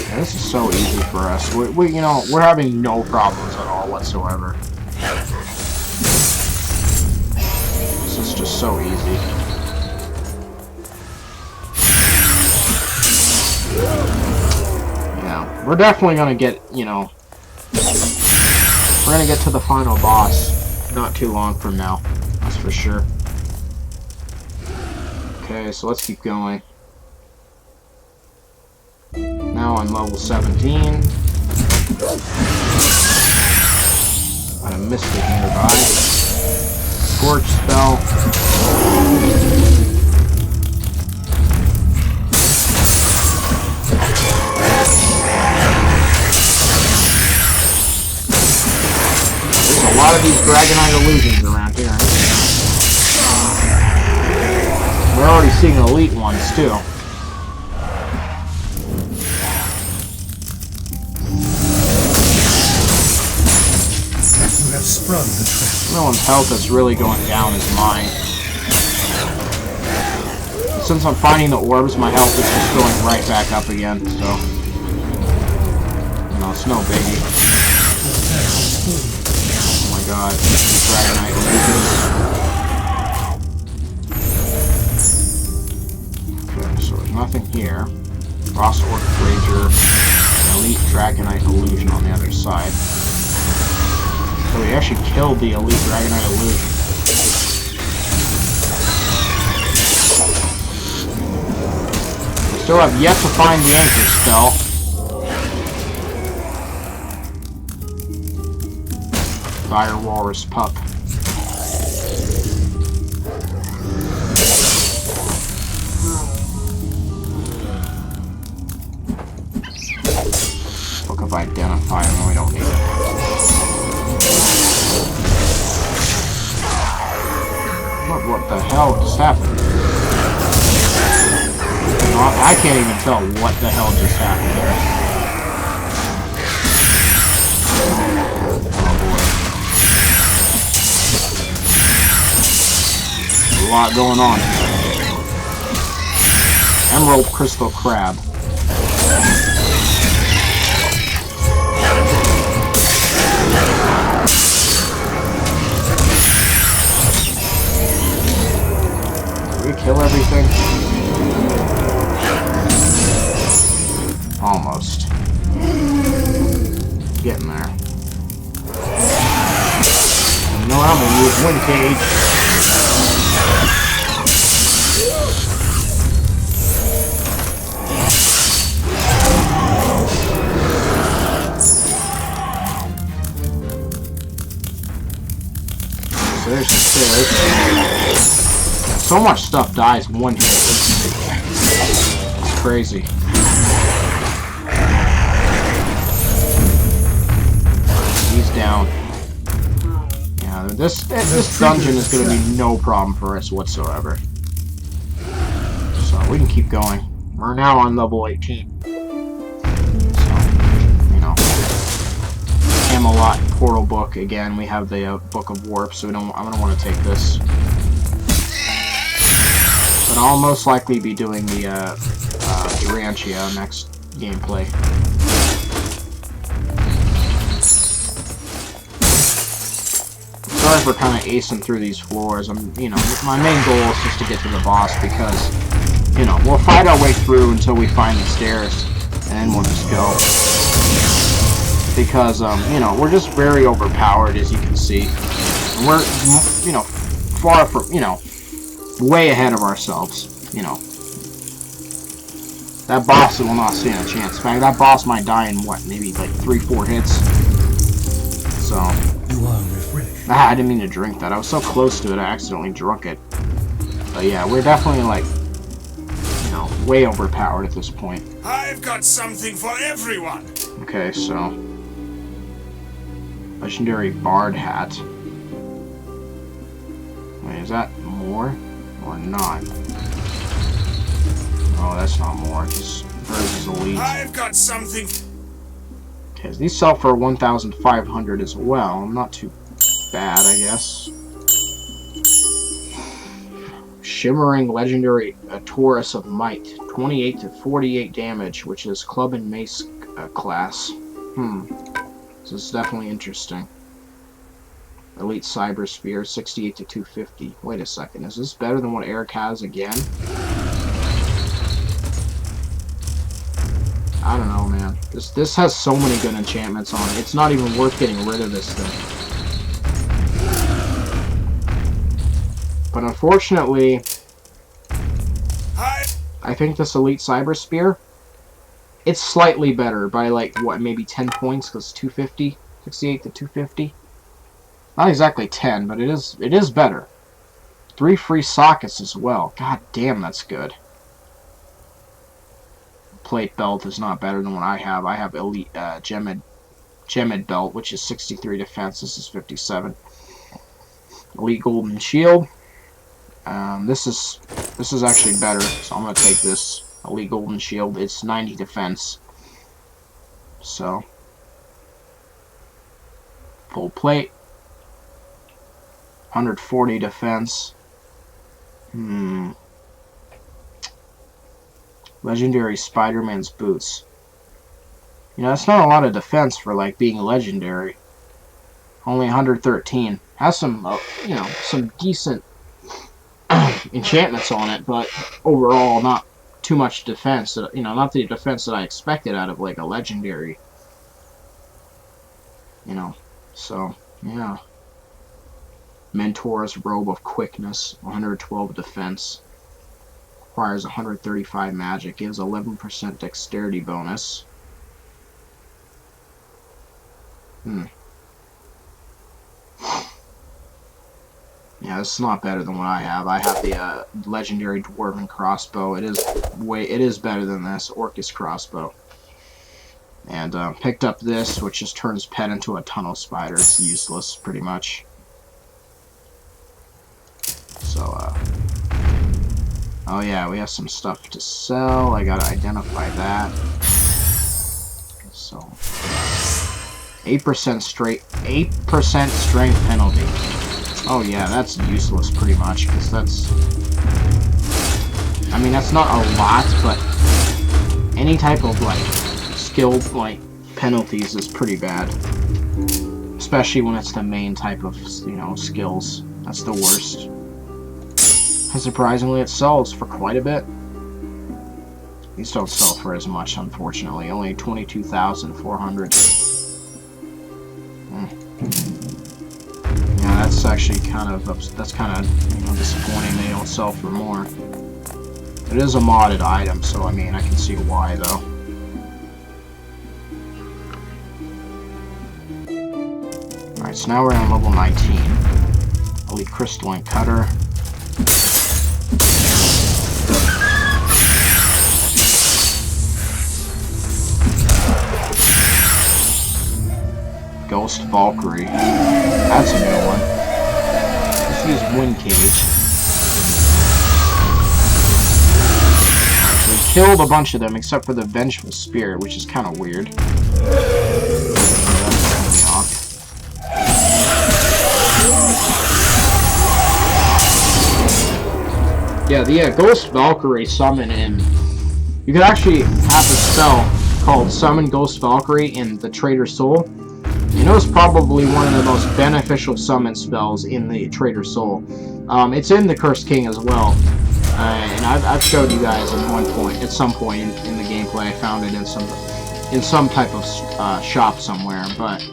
Yeah, this is so easy for us. We're having no problems at all whatsoever. This is just so easy. Yeah, we're definitely gonna get, we're gonna get to the final boss not too long from now. That's for sure. Okay, so let's keep going. Now on level 17. Got a Mystic nearby. Scorch spell. There's a lot of these Dragonite illusions around here. We're already seeing elite ones too. You have sprung the trap. No one's health that's really going down is mine. Since I'm finding the orbs, my health is just going right back up again, so... No, it's no biggie. Oh my god, Dragonite illusions. Okay, so there's nothing here. Frost Orc Rager, an Elite Dragonite illusion on the other side. So we actually killed the Elite Dragonite illusion. We still have yet to find the Anchor spell. Fire Walrus Pup. Book of Identifier, no, we don't need it. What the hell just happened? I can't even tell what the hell just happened there. Oh boy. A lot going on here. Emerald Crystal Crab. Kill everything? Almost. Getting there. You know what I'm gonna use? Wind Cage. there's the stairs. So much stuff dies in one hit. It's crazy. He's down. Yeah, this dungeon is going to be no problem for us whatsoever. So we can keep going. We're now on level 18. So, you know, Camelot Portal Book again. We have the Book of Warp, so I don't want to take this. But I'll most likely be doing the Durantia next gameplay. Sorry for kind of acing through these floors. You know, my main goal is just to get to the boss because, you know, we'll fight our way through until we find the stairs, and then we'll just go. Because, you know, we're just very overpowered, as you can see. And we're, you know, far from, you know, way ahead of ourselves, you know. That boss will not stand a chance. In fact, that boss might die in, what, maybe like 3-4 hits? So... You are refreshed. Ah, I didn't mean to drink that. I was so close to it, I accidentally drunk it. But yeah, we're definitely, like, you know, way overpowered at this point. I've got something for everyone. Okay, so... Legendary Bard Hat. Wait, is that more? Or not? Oh, that's not more. This versus Elite. I've got something. Okay, these sell for 1,500 as well. Not too bad, I guess. Shimmering Legendary Taurus of Might. 28 to 48 damage, which is Club and Mace class. This is definitely interesting. Elite Cyber Spear, 68 to 250. Wait a second, is this better than what Eric has again? I don't know, man. This has so many good enchantments on it. It's not even worth getting rid of this thing. But unfortunately, I think this Elite Cyber Spear, it's slightly better by like, what, maybe 10 points, because 250? 68 to 250? Not exactly 10, but it is better. 3 free sockets as well. God damn, that's good. Plate Belt is not better than what I have. I have Elite Gemmed Belt, which is 63 defense. This is 57. Elite Golden Shield. This is actually better, so I'm gonna take this Elite Golden Shield. It's 90 defense. So full plate. 140 defense. Legendary Spider-Man's boots. You know, that's not a lot of defense for, like, being legendary. Only 113. Has some, you know, some decent enchantments on it, but overall not too much defense. You know, not the defense that I expected out of, like, a legendary. You know, so, yeah. Mentor's Robe of Quickness, 112 defense. Requires 135 magic. Gives 11% dexterity bonus. Yeah, this is not better than what I have. I have the legendary Dwarven Crossbow. It is better than this Orcus Crossbow. And picked up this, which just turns Pet into a tunnel spider. It's useless, pretty much. So, oh yeah, we have some stuff to sell. I gotta identify that. So, 8% strength penalty. Oh yeah, that's useless pretty much, because that's... I mean, that's not a lot, but any type of, like, skill, like, penalties is pretty bad. Especially when it's the main type of, you know, skills. That's the worst. And surprisingly, it sells for quite a bit. These don't sell for as much, unfortunately. Only 22,400. Yeah, that's actually kind of you know, disappointing. They don't sell for more. It is a modded item, so I mean, I can see why though. Alright, so now we're on level 19. Holy Crystalline Cutter. Ghost Valkyrie. That's a new one. Let's use Wind Cage. So we killed a bunch of them except for the Vengeful Spirit, which is kind of weird. Yeah, the Ghost Valkyrie summon in... You could actually have a spell called Summon Ghost Valkyrie in the Traitor's Soul. You know, it's probably one of the most beneficial summon spells in the Traitor's Soul. It's in the Cursed King as well. And I've showed you guys at some point in the gameplay. I found it in some type of shop somewhere. But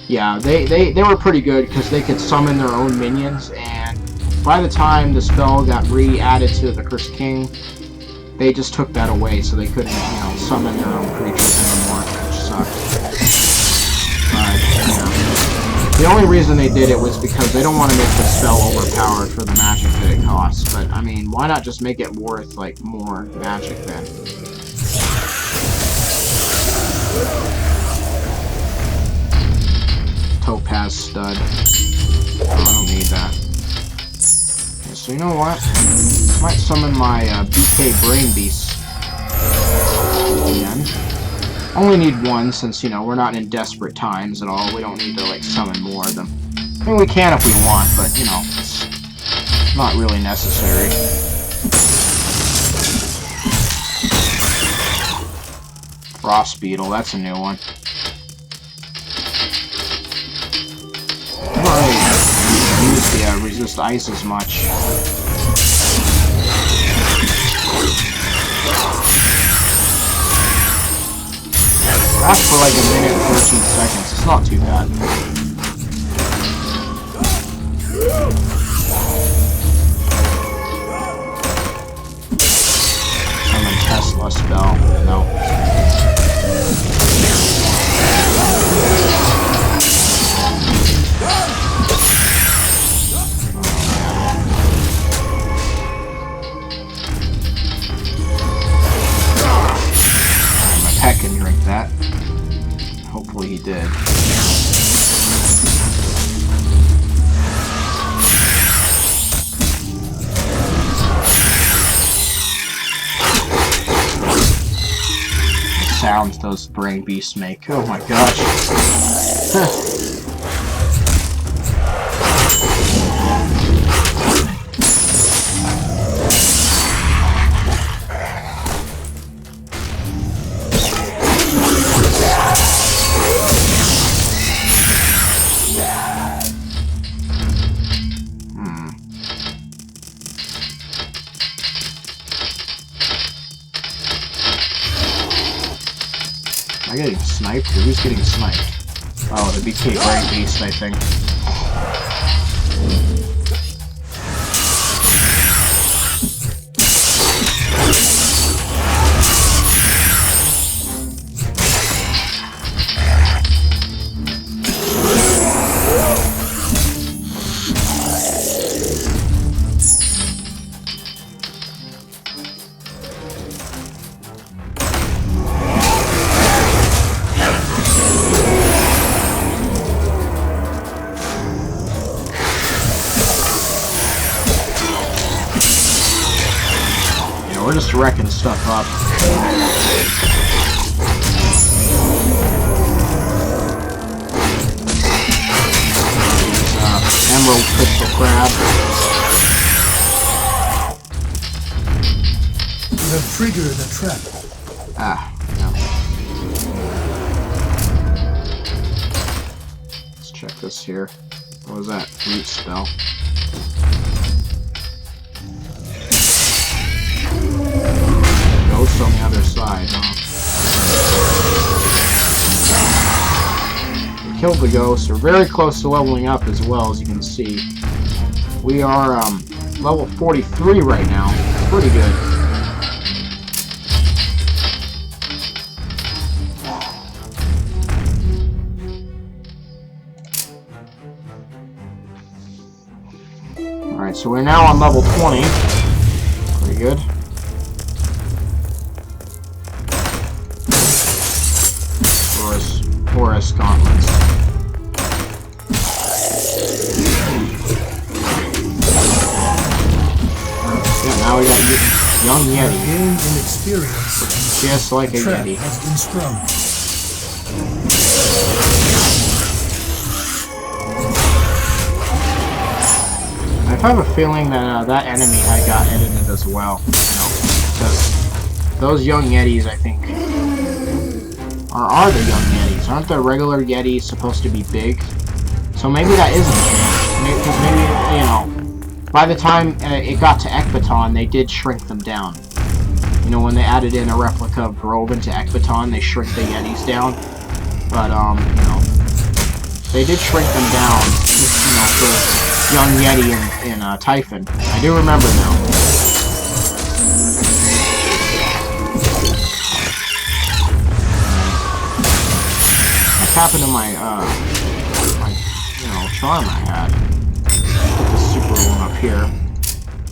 yeah, they were pretty good because they could summon their own minions, and by the time the spell got re-added to the Cursed King, they just took that away, so they couldn't, you know, summon their own creatures anymore, which sucked. But, yeah. The only reason they did it was because they don't want to make the spell overpowered for the magic that it costs. But, I mean, why not just make it worth, like, more magic then? Topaz Stud. Oh, I don't need that. So you know what? I might summon my BK Brain Beast again. Only need one since, you know, we're not in desperate times at all. We don't need to, like, summon more of them. I mean, we can if we want, but, you know, it's not really necessary. Frost Beetle, that's a new one. I don't really use the resist ice as much. Lasts for like a minute and 13 seconds. It's not too bad. Summon Tesla spell. No. My pet can drink that. Hopefully he did. The sounds those brain beasts make. Oh my gosh. Am I getting sniped? Or who's getting sniped? Oh, the BK Brain Beast, I think. We're just wrecking stuff up. Emerald Crystal Crab. You have triggered a trap. Ah, yeah. Let's check this here. What was that? Root spell. Ghost on the other side, huh? We killed the ghost. We're very close to leveling up as well, as you can see. We are level 43 right now. Pretty good. Alright, so we're now on level 20. Pretty good. Horus gauntlets. Yeah, now we got young Yeti. Gained in experience. Just like a Trap Yeti. has been sprung. I have a feeling that that enemy I got edited as well. Because those young Yetis, I think, are the young Yetis. Aren't the regular Yetis supposed to be big? So maybe that isn't. Maybe, you know, by the time it got to Ecbaton, they did shrink them down. You know, when they added in a replica of Grove into Ecbaton, they shrink the Yetis down. But, you know, they did shrink them down, you know, for young Yeti in Typhon. I do remember now. What happened to my, you know, charm I had? Put the super one up here.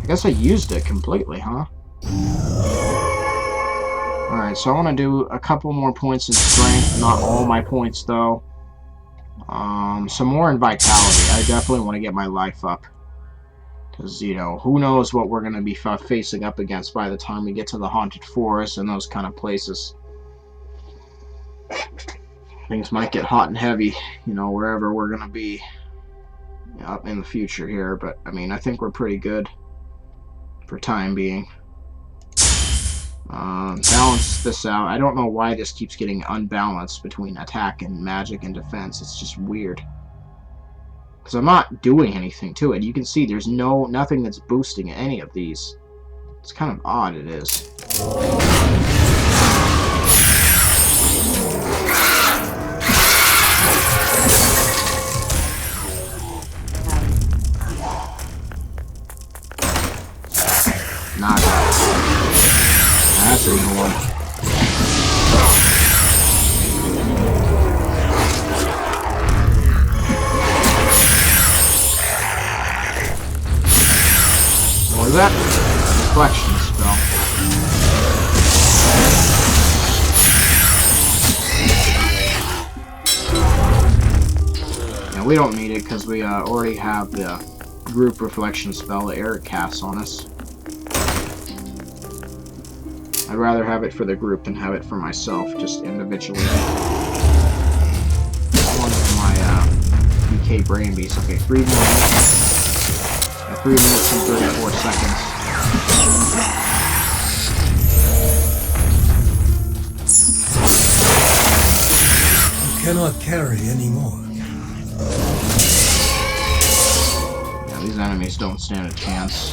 I guess I used it completely, huh? Alright, so I want to do a couple more points in strength. Not all my points, though. Some more in vitality. I definitely want to get my life up. Because, you know, who knows what we're going to be facing up against by the time we get to the Haunted Forest and those kind of places. Things might get hot and heavy, you know, wherever we're going to be up in the future here. But, I mean, I think we're pretty good for time being. Balance this out. I don't know why this keeps getting unbalanced between attack and magic and defense. It's just weird. Because I'm not doing anything to it. You can see there's nothing that's boosting any of these. It's kind of odd, it is. Not that's a good one. What was that? Reflection spell. Yeah, we don't need it because we already have the group reflection spell that Eric casts on us. I'd rather have it for the group than have it for myself, just individually. One of my DK Brain Beast. Okay, 3 more minutes. 3 minutes and 34 seconds. You cannot carry anymore. Yeah, these enemies don't stand a chance.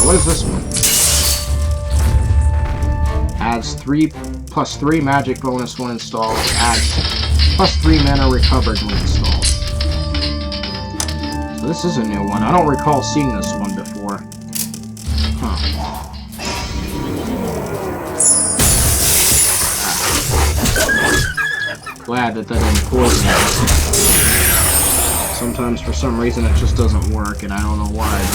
What is this one? Adds 3+3 magic bonus when installed. Adds +3 mana recovered when installed. So this is a new one. I don't recall seeing this one before. Huh. Glad that didn't poison it. Sometimes for some reason it just doesn't work, and I don't know why.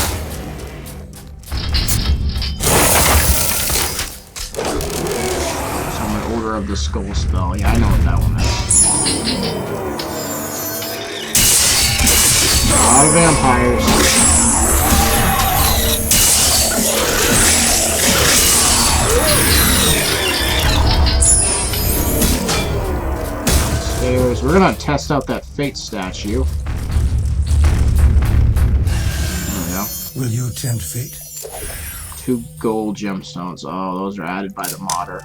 Of the Skull spell. Yeah, I know what that one is. A lot of vampires. Stairs. We're gonna test out that Fate statue. There we go. Will you tempt fate? 2 gold gemstones. Oh, those are added by the modder.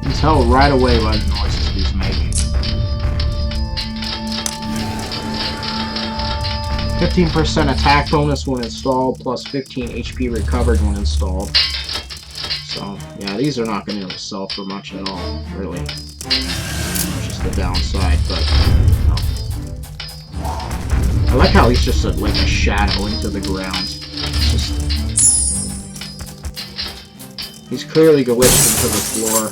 You can tell right away by the noises he's making. 15% attack bonus when installed, plus 15 HP recovered when installed. So, yeah, these are not going to sell for much at all, really. Just the downside, but, you know. I like how he's just like a shadow into the ground. It's just... He's clearly glitched into the floor.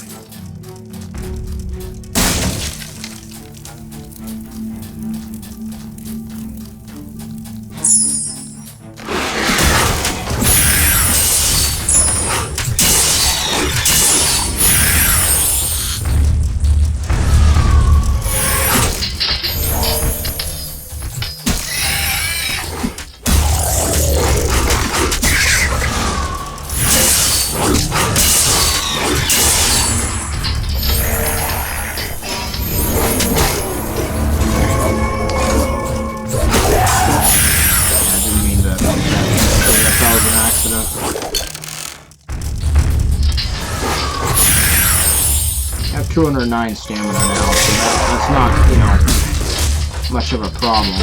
I have 209 stamina now, so that's not, you know, much of a problem.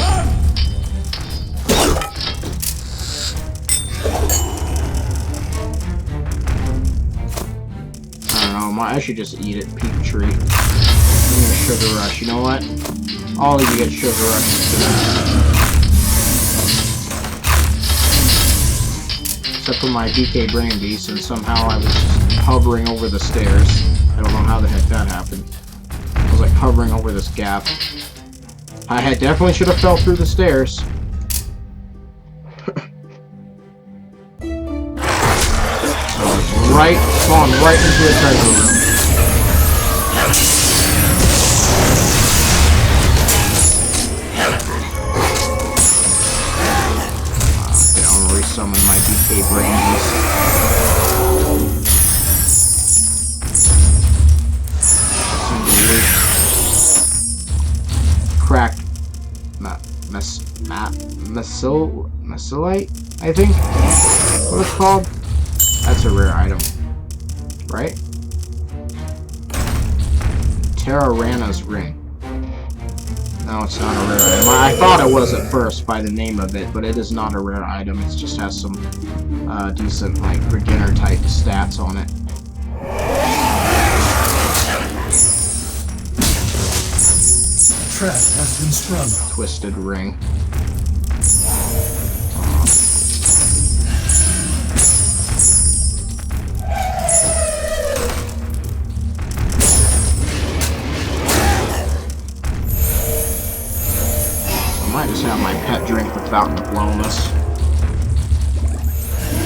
I don't know, I should just eat it, Peak Tree. Give me a Sugar Rush, you know what? I'll even get Sugar Rushes today. Except for my BK Brain Beast, and somehow I was just hovering over the stairs. I don't know how the heck that happened. I was like hovering over this gap. I had definitely should have fell through the stairs. Right, spawned right into a treasure room. Okay, I'm gonna resummon my BK Brain Beast. Cracked Mesolite, I think? What it's called? That's a rare item. Right? Terrarana's Ring. No, it's not a rare item. I thought it was at first by the name of it, but it is not a rare item. It just has some decent, like, beginner type stats on it. Trap has been sprung. Twisted Ring. I might just have my pet drink the Fountain of Wellness.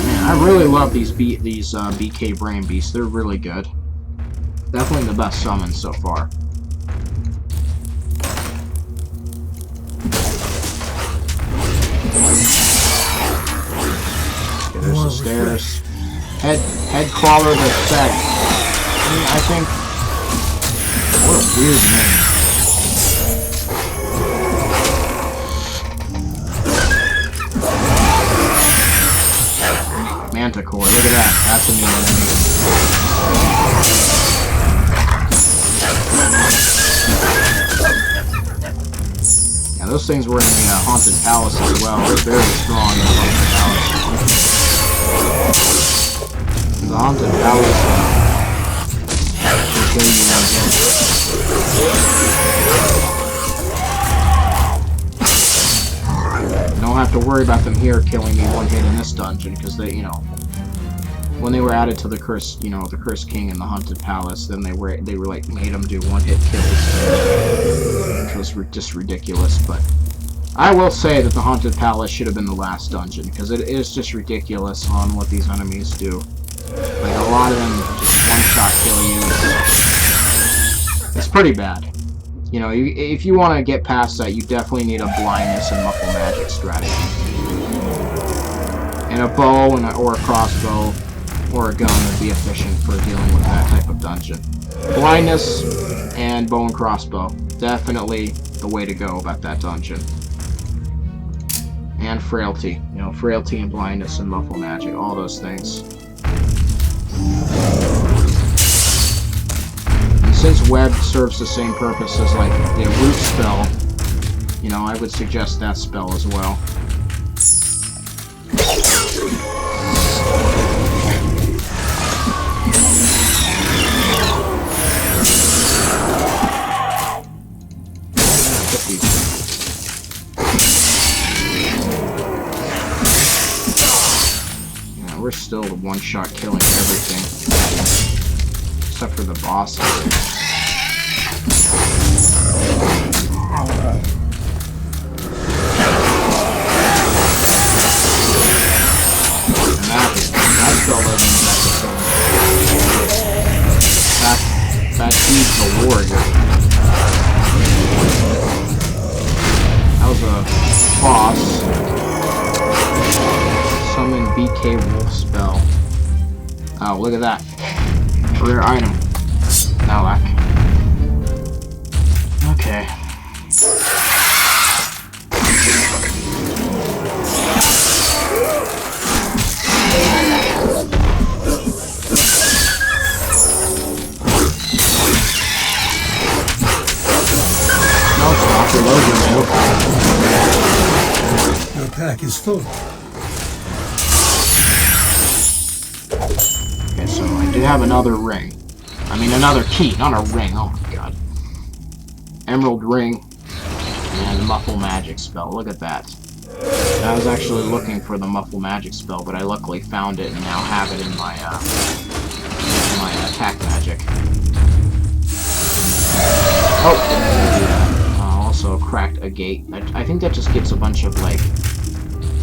Man, I really love these BK Brain Beasts. They're really good. Definitely the best summon so far. Okay, there's the stairs. Head crawler the seg. I think. What a weird name. Manticore, look at that. That's a new enemy. Yeah, those things were in the Haunted Palace as well. They're very strong in the Haunted Palace. The Haunted Palace can kill you one hit. You don't have to worry about them here killing me one hit in this dungeon, because they, you know, when they were added to the Cursed, you know, the Cursed King and the Haunted Palace, then they were like made them do one hit kills, which was just ridiculous. But I will say that the Haunted Palace should have been the last dungeon, because it is just ridiculous on what these enemies do. Like, a lot of them just one-shot kill you. It's pretty bad. You know, if you want to get past that, you definitely need a blindness and muffle magic strategy. And a bow or a crossbow or a gun would be efficient for dealing with that type of dungeon. Blindness and bow and crossbow. Definitely the way to go about that dungeon. And frailty. You know, frailty and blindness and muffle magic. All those things. And since web serves the same purpose as like the root spell, you know, I would suggest that spell as well. Yeah, we're still one-shot killing everything. Except for the bosses. That spell doesn't affect the that feeds the warrior. That was a boss. Summon BK Wolf spell. Oh, look at that. Rare item. Nalak. Okay. Your pack is full. Okay, so I did have another ring. I mean, another key, not a ring. Oh my god. Emerald ring and muffle magic spell. Look at that. I was actually looking for the muffle magic spell, but I luckily found it and now have it in my attack magic. Oh, also cracked a gate. I think that just gets a bunch of like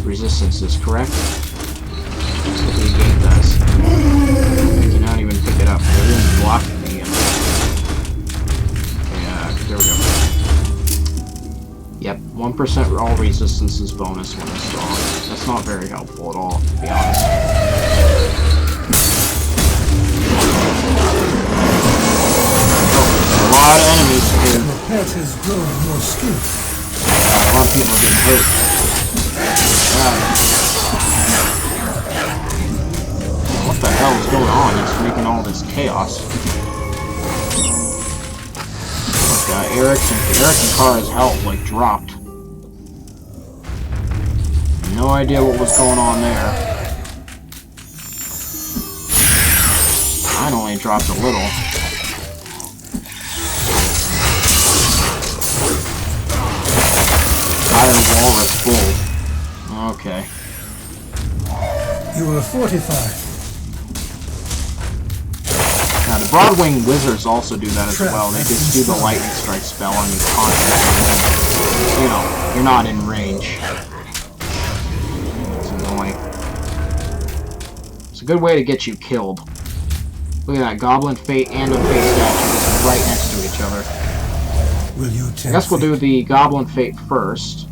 resistances, correct? That's what the gate does. I cannot even pick it up. They're even blocking me. Yeah, there we go. Yep, 1% all resistances bonus when installed. That's not very helpful at all, to be honest. Oh, a lot of enemies here. Your pet has grown more skilled. A lot of people are getting hurt. What the hell is going on? It's making all this chaos. Like, Eric and Kara's health, like, dropped. No idea what was going on there. Mine only dropped a little. Iron Walrus full. Okay. You are fortified. Now, the Broadwing Wizards also do that as well. They just do the Lightning Strike spell on you constantly. You know, you're not in range. It's annoying. It's a good way to get you killed. Look at that, Goblin Fate and a Fate statue just right next to each other. Will you I guess we'll do the Goblin Fate first.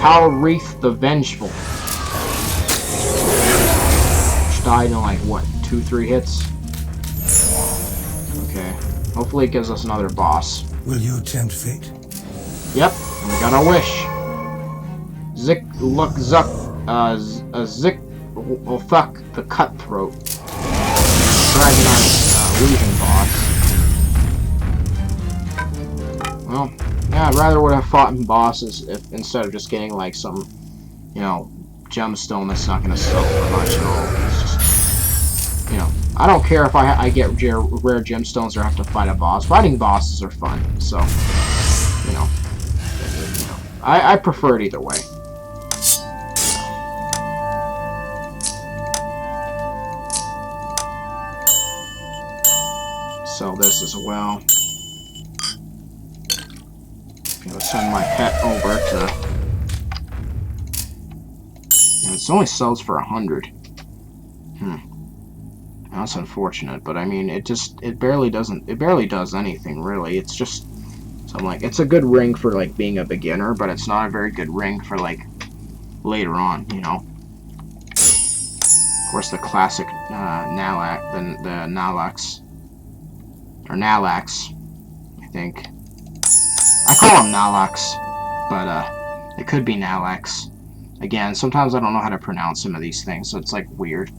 Calreath the Vengeful. Which died in like, what, 2-3 hits? Okay. Hopefully it gives us another boss. Will you tempt fate? Yep, and we got our wish. Zik, look, Zuck, Zik, oh fuck, the Cutthroat. Dragonite, illusion boss. Well, yeah, I'd rather would have fought in bosses if, instead of just getting like some, you know, gemstone that's not gonna sell for much at all. It's just, you know, I don't care if I get rare gemstones or have to fight a boss. Fighting bosses are fun, so, you know, I prefer it either way. Sell this as well. Gonna send my pet over to. And it only sells for 100. That's unfortunate, but I mean, it barely does anything really. It's just, so I'm like, it's a good ring for like being a beginner, but it's not a very good ring for like later on, you know. Of course, the classic Nalax, the Nalax, or Nalax, I think. I call him Nalax, but it could be Nalax. Again, sometimes I don't know how to pronounce some of these things, so it's like weird.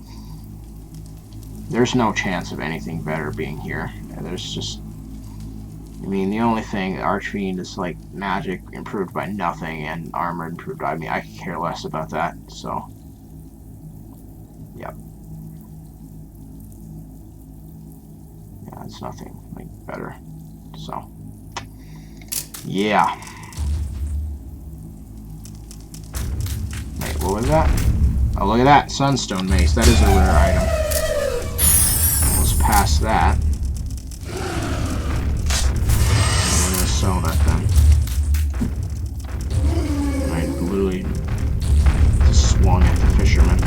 There's no chance of anything better being here. There's just, I mean, the only thing, Archfiend is like magic improved by nothing and armor improved by me. I could care less about that, so. Yep. Yeah, it's nothing like better. So. Yeah. Wait, what was that? Oh, look at that. Sunstone Mace. That is a rare item. Let's pass that. I'm gonna sell that then. I literally just swung at the fisherman.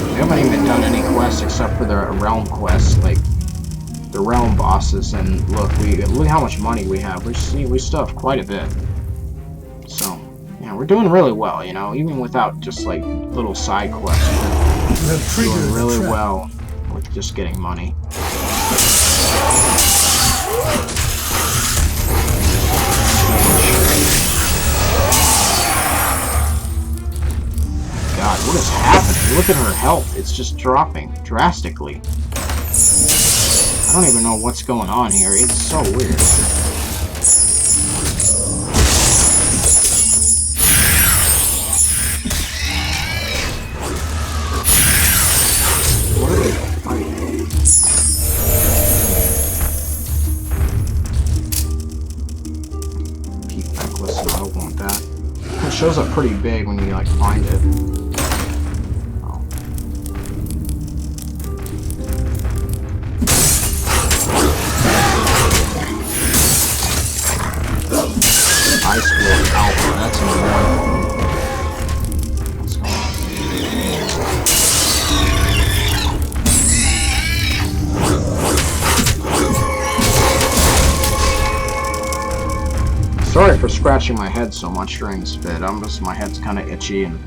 We haven't even done any quests except for the realm quests, like the realm bosses, and look how much money we have. We still have quite a bit. So, yeah, we're doing really well, you know, even without just like little side quests. We're doing really well with just getting money. God, what is happening? Look at her health. It's just dropping drastically. I don't even know what's going on here. It's so weird. What are they fighting? Peak necklace, no, I don't want that. It shows up pretty big when you, like, find it. Ice Wolf Alpha, that's annoying. What's going on? Sorry for scratching my head so much during this bit. My head's kind of itchy and.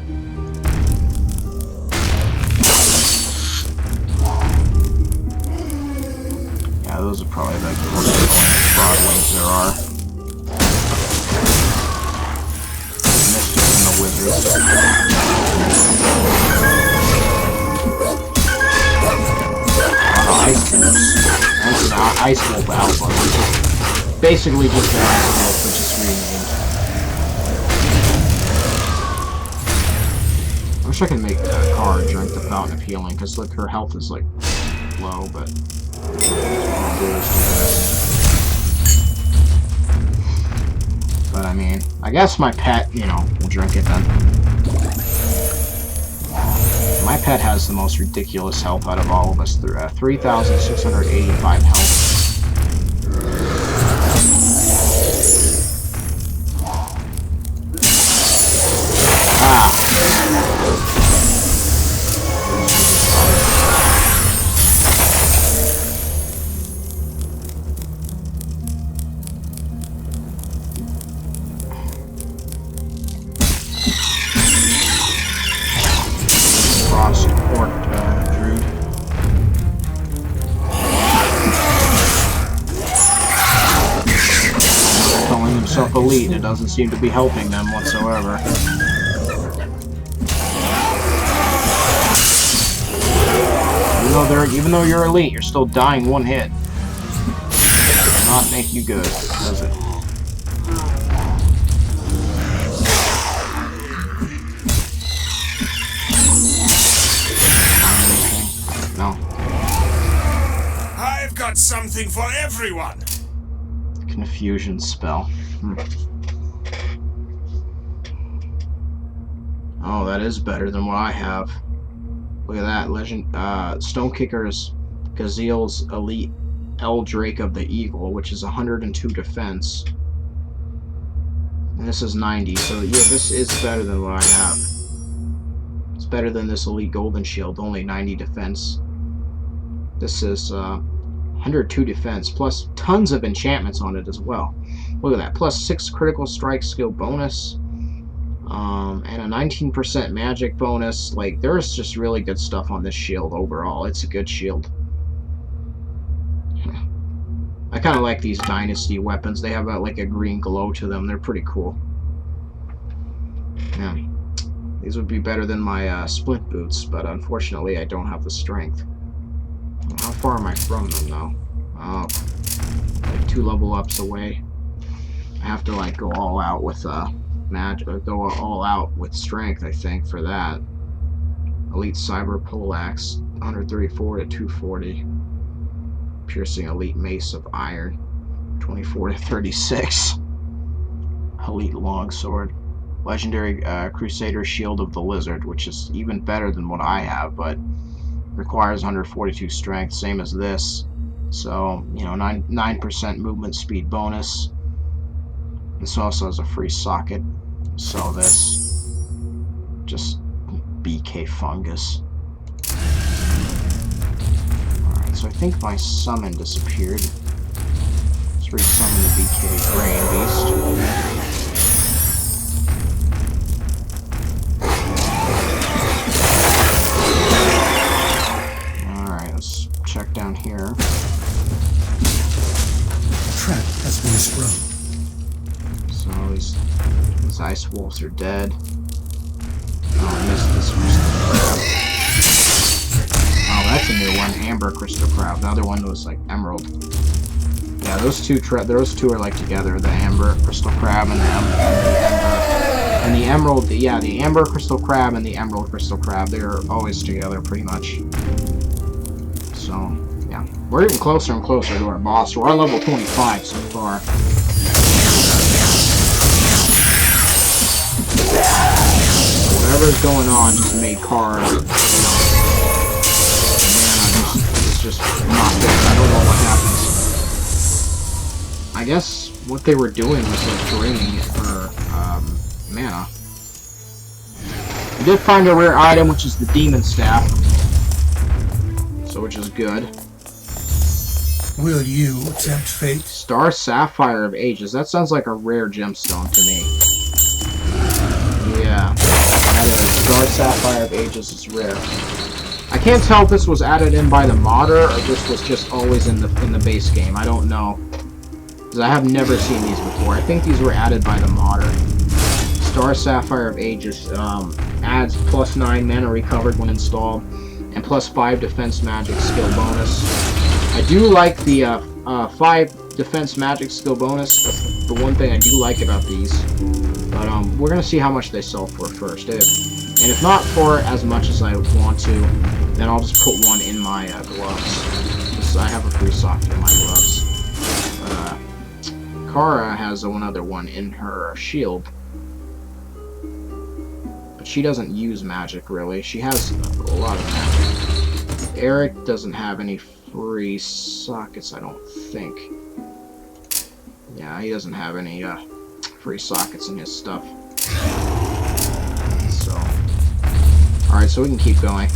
Yeah, those are probably like the most annoying fraud wings there are. Wizards. Ice Wolves. That's an Ice Wolf Alpha. Basically just an Ice Wolf, but just renamed. I wish I could make Kara drink the Fountain of Healing, because look, her health is like low, but But I mean, I guess my pet, you know, will drink it then. My pet has the most ridiculous health out of all of us. 3,685 health. Elite, it doesn't seem to be helping them whatsoever. Even though you're elite, you're still dying one hit. Does not make you good, does it? No. I've got something for everyone. Confusion spell. Oh, that is better than what I have. Look at that. Legend Stonekicker's Gaziel's Elite Eldrake of the Eagle, which is 102 defense. And this is 90, so yeah, this is better than what I have. It's better than this Elite Golden Shield, only 90 defense. This is 102 defense, plus tons of enchantments on it as well. Look at that, plus 6 critical strike skill bonus, and a 19% magic bonus. Like, there's just really good stuff on this shield overall. It's a good shield. I kind of like these Dynasty weapons. They have like a green glow to them. They're pretty cool. Yeah, these would be better than my Splint Boots, but unfortunately I don't have the strength. How far am I from them, though? Like 2 level ups away. I have to like go all out with magic, or go all out with strength, I think, for that. Elite Cyber Poleaxe, 134 to 240. Piercing Elite Mace of Iron, 24 to 36. Elite Longsword. Legendary Crusader Shield of the Lizard, which is even better than what I have, but requires 142 strength, same as this. So, you know, 9% movement speed bonus. This also has a free socket. So this. Just BK Fungus. Alright, so I think my summon disappeared. Let's resummon the BK Grain Beast. Check down here. Trap has been sprung. So these ice wolves are dead. Oh, I missed this crystal crab. Oh, that's a new one. Amber crystal crab. The other one was like emerald. Yeah, those two are like together. The amber crystal crab and the ember. And the emerald. Yeah, the amber crystal crab and the emerald crystal crab. They're always together, pretty much. So, yeah. We're getting closer and closer to our boss. We're on level 25 so far. Whatever's going on just made Kara, you know, it's just not good. I don't know what happens. I guess what they were doing was like draining it for mana. We did find a rare item, which is the Demon Staff. So, which is good. Will you tempt fate? Star Sapphire of Ages. That sounds like a rare gemstone to me. Yeah. Star Sapphire of Ages is rare. I can't tell if this was added in by the modder or if this was just always in the base game. I don't know. Because I have never seen these before. I think these were added by the modder. Star Sapphire of Ages adds +9 mana recovered when installed. And +5 defense magic skill bonus. I do like the 5 defense magic skill bonus. That's the one thing I do like about these. But we're gonna see how much they sell for first. And if not for as much as I want to, then I'll just put one in my gloves. Because I have a free socket in my gloves. But Kara has another one in her shield. But she doesn't use magic, really. She has a lot of magic. Eric doesn't have any free sockets, I don't think. Yeah, he doesn't have any free sockets in his stuff. So, alright, so we can keep going.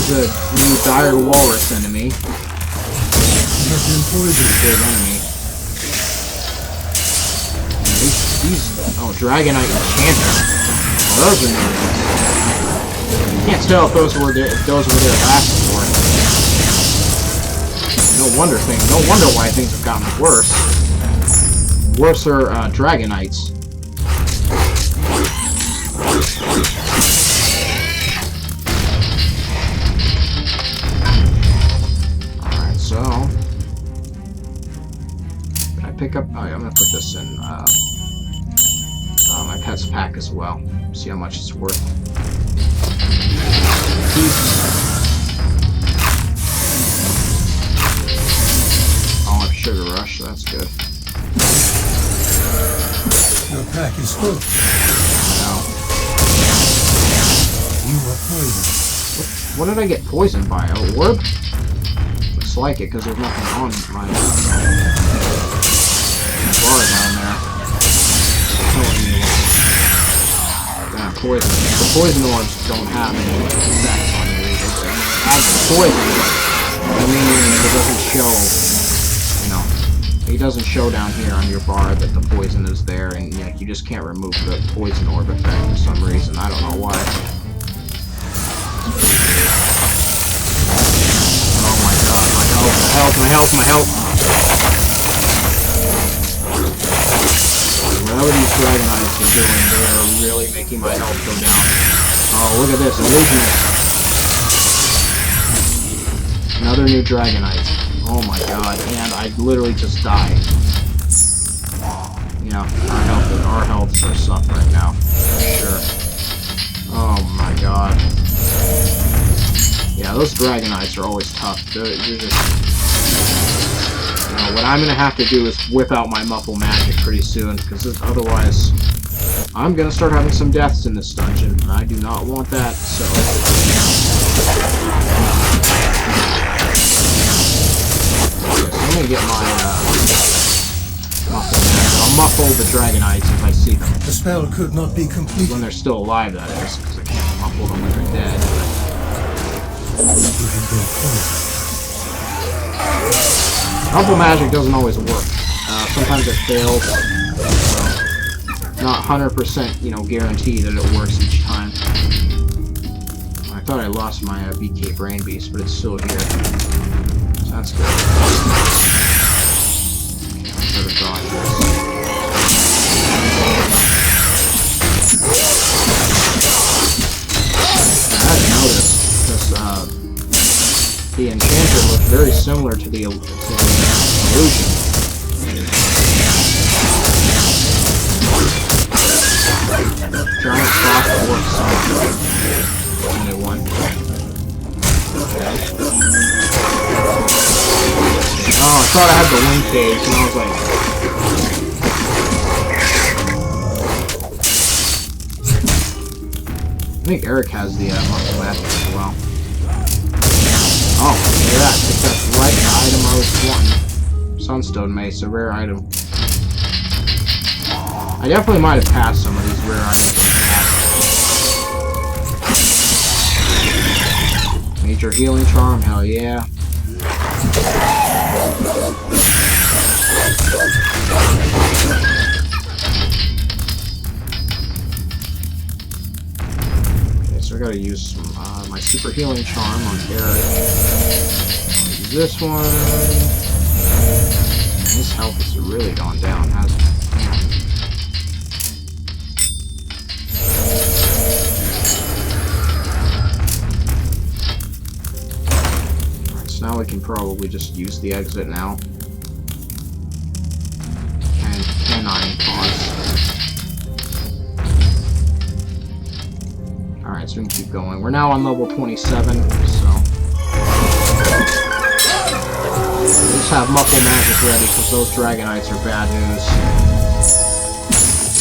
A new dire walrus enemy. Good enemy. Oh, Dragonite Enchanter. Oh, those are new ones. Can't tell if those were there last before. No wonder why things have gotten worse. Worse are Dragonites. So, can I pick up? Oh, yeah, I'm gonna put this in my pet's pack as well. See how much it's worth. I'll have Sugar Rush, so that's good. Your pack is full. No. You are poisoned. What did I get poisoned by? A orb? Looks like it, because there's nothing on my bar down there. Damn, poison. The poison orbs don't have any effects on you. It adds poison, but I mean, it doesn't show, you know, it doesn't show down here on your bar that the poison is there, and you know, you just can't remove the poison orb effect for some reason. I don't know why. My health. Whatever these Dragonites are doing, they're really making my health go down. Oh, look at this, Illusionist. Another new Dragonite. Oh my god, and I literally just died. Yeah, our healths are suffering now. Sure. Oh my god. Yeah, those Dragonites are always tough. They're just... what I'm gonna have to do is whip out my Muffle Magic pretty soon, because otherwise I'm gonna start having some deaths in this dungeon, and I do not want that, so... I'm gonna get my Muffle Magic. I'll muffle the Dragonites if I see them. The spell could not be completed. When they're still alive, that is, because I can't muffle them when they're dead. You have been poisoned. Muffle Magic doesn't always work. Sometimes it fails. Not 100%, guarantee that it works each time. I thought I lost my BK Brain Beast, but it's still here. So that's good. Okay, I'll better dodge this. I hadn't noticed, because the Enchanter looked very similar to the Illusion. Giant Frost Orc Summoner. Only one. Okay. Oh, I thought I had the Wind Cage, and I was like... I think Eric has the Muffle Magic as well. Oh, look at that. I think that's right the item I was wanting. Sunstone Mace, a rare item. I definitely might have passed some of these rare items in the past. Major Healing Charm, hell yeah. Okay, so I gotta use some, my Super Healing Charm on Eric. Use this one. His health has really gone down, hasn't it? Alright, so now we can probably just use the exit now. Canine pause. Alright, so we can keep going. We're now on level 27, so... Let's have Muffle Magic ready, because those Dragonites are bad news.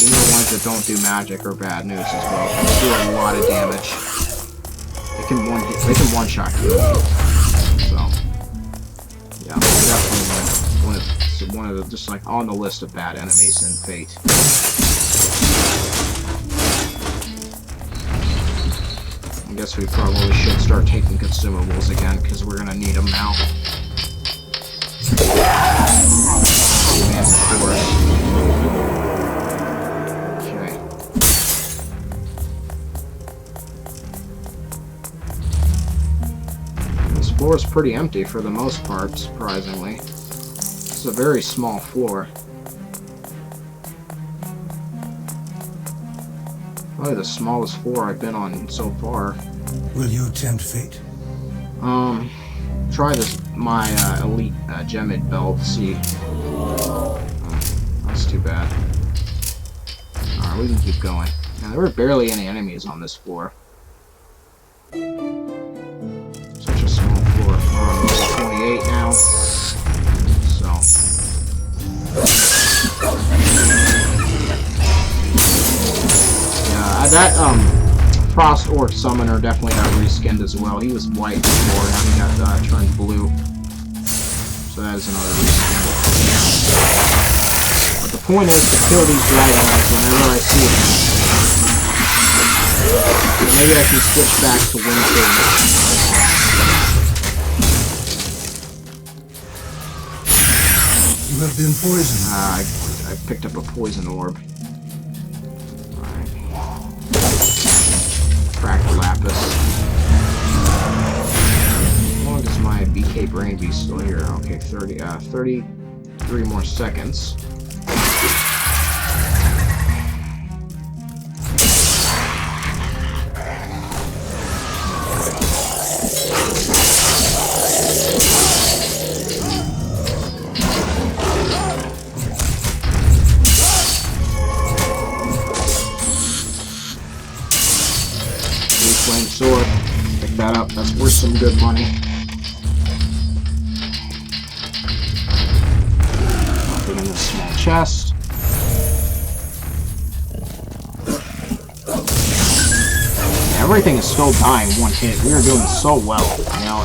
Even the ones that don't do magic are bad news as well. They do a lot of damage. They can one-shot you. So, yeah, definitely one of the, just like on the list of bad enemies in Fate. I guess we probably should start taking consumables again, because we're gonna need them now. And of course. Okay. This floor is pretty empty for the most part, surprisingly. It's a very small floor. Probably the smallest floor I've been on so far. Will you tempt fate? Try this, my elite Gemid belt, see. Oh, that's too bad. Alright, we can keep going. Now, there were barely any enemies on this floor. Such a small floor. We're on level 28 now. So. Yeah, that, Frost Orc Summoner definitely got reskinned as well. He was white before, now he got turned blue. So that is another reskin. But the point is to kill these Dragonites whenever I see them. So maybe I can switch back to Wind Cage. You have been poisoned. I picked up a poison orb. Cracked Lapis. How long is my BK Brain Beast still here? Okay, 33 more seconds. some good money. Nothing in this small chest. Everything is still dying one hit. We are doing so well. You know,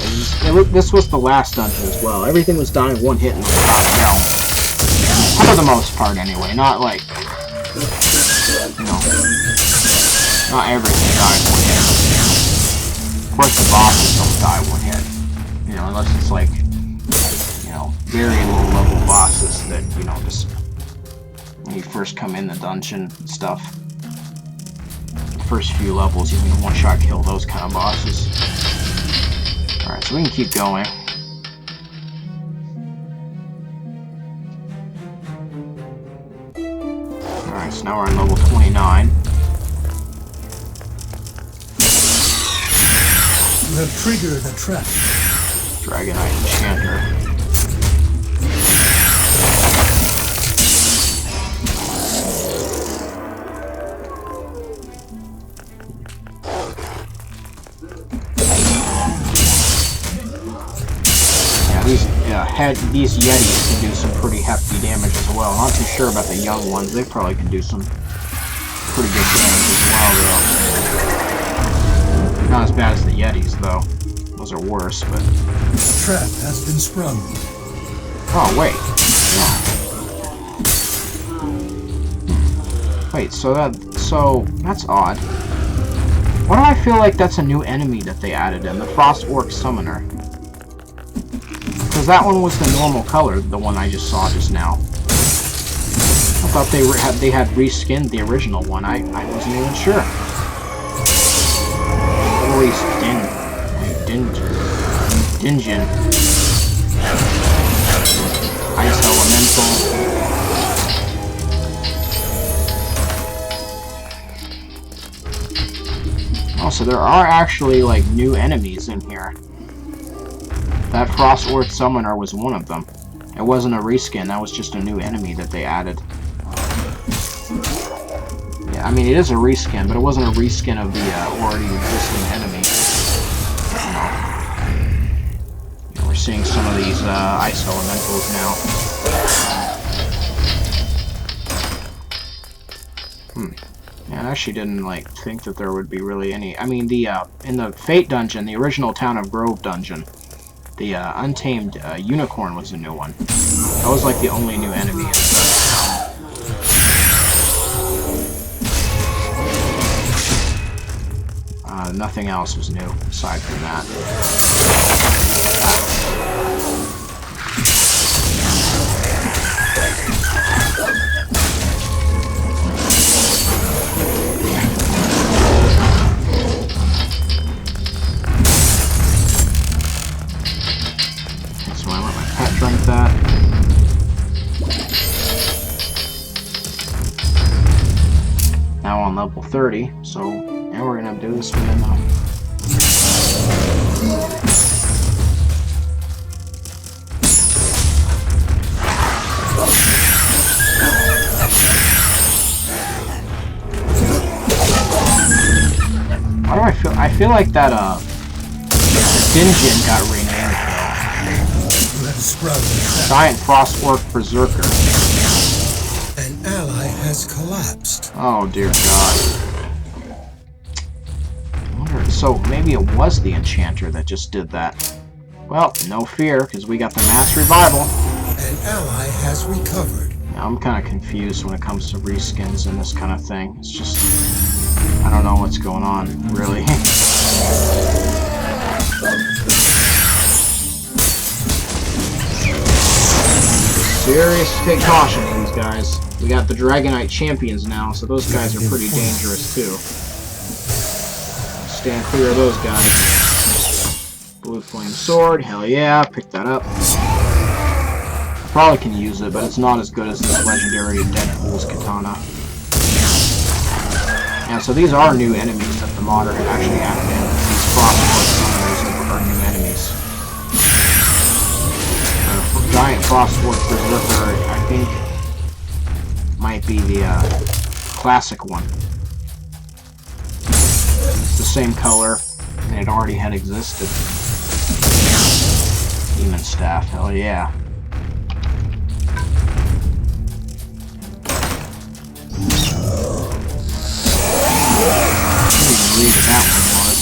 this was the last dungeon as well. Everything was dying one hit in the top for the most part, anyway. Not like, you know, not everything dies one hit. Of course, the bosses don't die one hit. You know, unless it's like, you know, very low-level bosses that, you know, just when you first come in the dungeon and stuff. First few levels, you can one-shot kill those kind of bosses. Alright, so we can keep going. Alright, so now we're on level 29. You have triggered a trap. Dragonite Enchanter. These Yetis can do some pretty hefty damage as well. Not too sure about the young ones. They probably can do some pretty good damage as well, though. Not as bad as the Yetis, though. Those are worse, but... Trap has been sprung. Oh, wait. Yeah. Wait, so that's odd. Why do I feel like that's a new enemy that they added in? The Frost Orc Summoner. Because that one was the normal color, the one I just saw just now. I thought they had reskinned the original one. I wasn't even sure. At least Dinjin. Ice Elemental. Oh, so there are actually like new enemies in here. That Frost Orc Summoner was one of them. It wasn't a reskin, that was just a new enemy that they added. Yeah, I mean, it is a reskin, but it wasn't a reskin of the already existing enemy. You know, we're seeing some of these Ice Elementals now. Yeah, I actually didn't, like, think that there would be really any... I mean, the, in the Fate Dungeon, the original Town of Grove dungeon, the Untamed Unicorn was a new one. That was like the only new enemy in the town. Nothing else was new aside from that. Drink that. Now on level 30, so now we're gonna do this one in Why do I feel like that Dinjin got renamed. Giant Frost Orc Berserker. An ally has collapsed. Oh dear God. I wonder, so maybe it was the Enchanter that just did that. Well, no fear, because we got the mass revival. An ally has recovered. Now, I'm kind of confused when it comes to reskins and this kind of thing. It's just, I don't know what's going on, really. Serious, take caution, these guys. We got the Dragonite champions now, so those guys are pretty dangerous too. Stand clear of those guys. Blue Flame Sword, hell yeah, pick that up. Probably can use it, but it's not as good as this legendary Deadpool's Katana. Yeah, so these are new enemies that the modder had actually added in. These Frost Orc Summoners are new enemies. Giant Frost Orc Berserker, I think, might be the classic one. It's the same color, and it already had existed. Demon Staff, hell yeah. I didn't even read what that one was.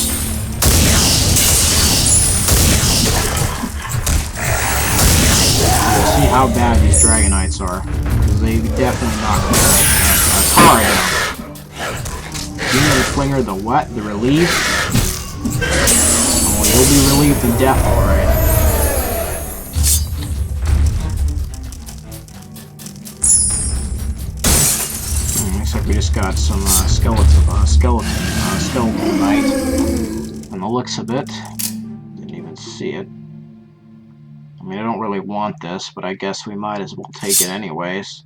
See how bad these Dragonites are. Because they definitely knock me Kara down. Give me the Flinger, the what? The Relief? Oh, you'll be relieved in death, alright. Looks like we just got some skeleton knight. From the looks of it. Didn't even see it. I mean, I don't really want this, but I guess we might as well take it anyways.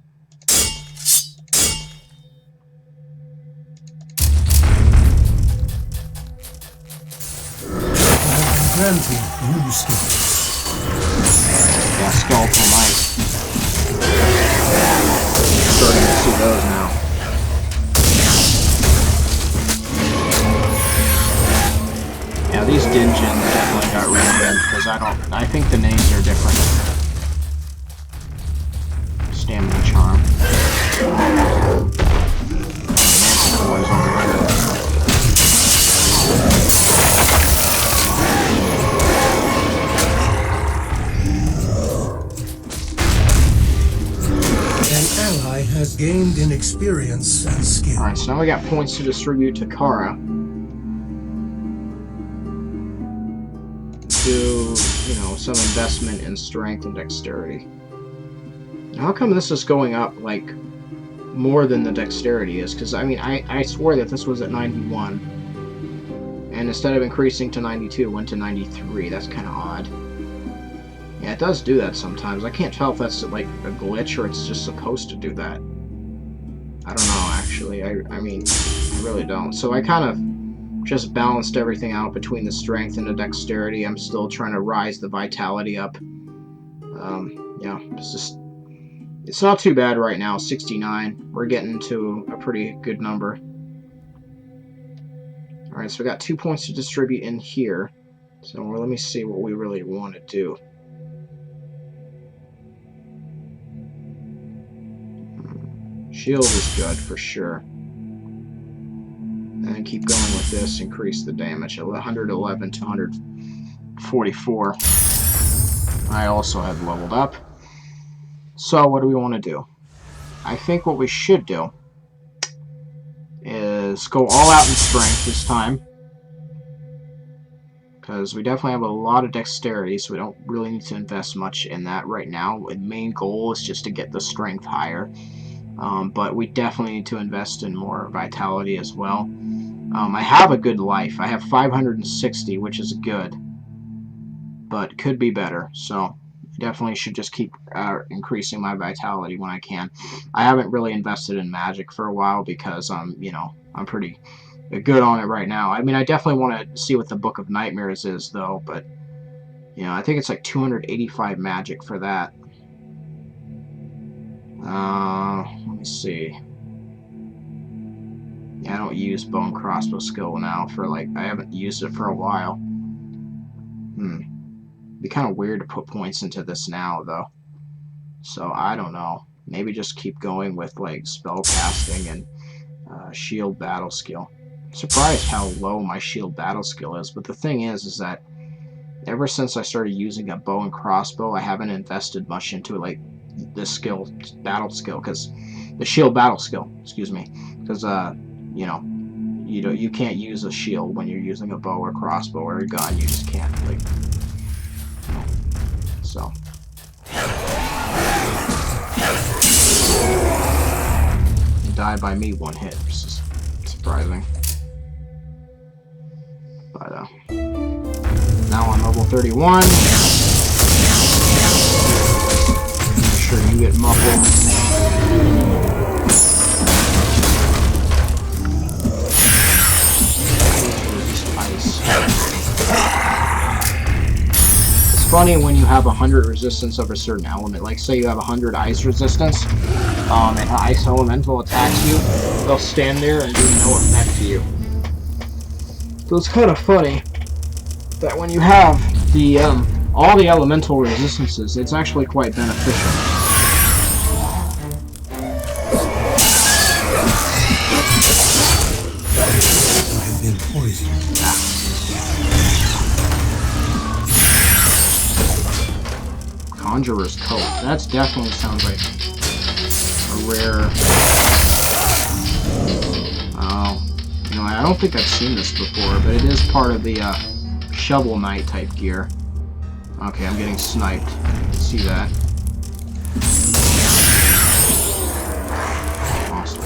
Granting new skills. Yeah, Skeletal Knight. Starting to see those now. Yeah, these Dingens definitely got renamed because I think the names are different. Stamina Charm. Manticore's on the right. An ally has gained in experience and skill. Alright, so now we got points to distribute to Kara. To, you know, some investment in strength and dexterity. How come this is going up, like, more than the dexterity is? Because, I mean, I swore that this was at 91. And instead of increasing to 92, it went to 93. That's kind of odd. Yeah, it does do that sometimes. I can't tell if that's, like, a glitch or it's just supposed to do that. I don't know, actually. I mean, I really don't. So I kind of just balanced everything out between the strength and the dexterity. I'm still trying to rise the vitality up. Yeah, it's not too bad right now, 69. We're getting to a pretty good number. Alright, so we got 2 points to distribute in here. So let me see what we really want to do. Shield is good for sure. And keep going with this, increase the damage. 111 to 144. I also have leveled up. So what do we want to do? I think what we should do is go all out in strength this time. Because we definitely have a lot of dexterity, so we don't really need to invest much in that right now. The main goal is just to get the strength higher. But we definitely need to invest in more vitality as well. I have a good life. I have 560, which is good. But could be better, so I definitely should just keep increasing my vitality when I can. I haven't really invested in magic for a while because you know, I'm pretty good on it right now. I mean, I definitely want to see what the Book of Nightmares is, though, but you know, I think it's like 285 magic for that. Let me see. Yeah, I don't use bone crossbow skill now for like, I haven't used it for a while. Be kind of weird to put points into this now, though. So, I don't know. Maybe just keep going with like spell casting and shield battle skill. I'm surprised how low my shield battle skill is, but the thing is that ever since I started using a bow and crossbow, I haven't invested much into like this skill, battle skill, because the shield battle skill, excuse me, because you know, you can't use a shield when you're using a bow or crossbow or a gun. You just can't, like, you know, so. He died by me one hit, which is surprising. But now on level 31. Make sure you get muffled. It's funny when you have 100 resistance of a certain element. Like, say you have 100 ice resistance, and an ice elemental attacks you, they'll stand there and do no effect to you. So it's kind of funny that when you have the all the elemental resistances, it's actually quite beneficial. You have been poisoned. Conjurer's Coat. That definitely sounds like a rare... Oh, you know, I don't think I've seen this before, but it is part of the Shovel Knight type gear. Okay, I'm getting sniped. See that? Awesome.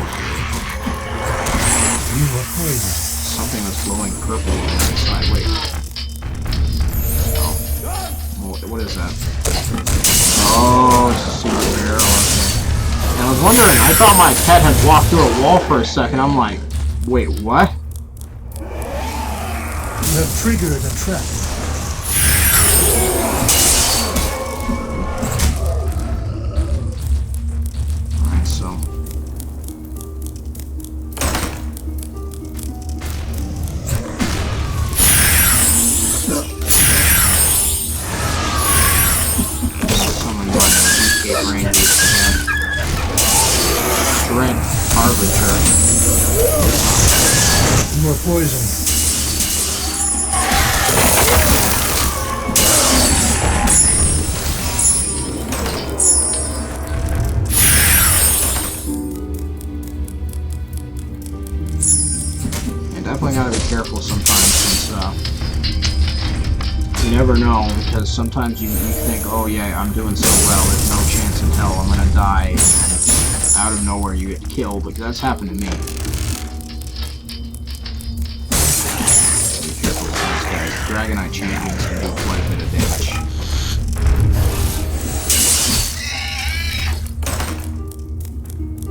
You are poisoned. Something that's glowing purple on the side. Wait. Oh. What is that? Oh, it's a super barrel. Okay. And I was wondering, I thought my pet had walked through a wall for a second. I'm like, wait, what? You have triggered a trap. Alright, so... Dread Harbinger. You are poisoned. You definitely gotta be careful sometimes, since you never know, because sometimes you think, oh yeah, I'm doing so well, there's no chance in hell I'm gonna die, and out of nowhere you get killed. Like, that's happened to me. Be careful with these guys. Dragonite champions can do quite a bit of damage.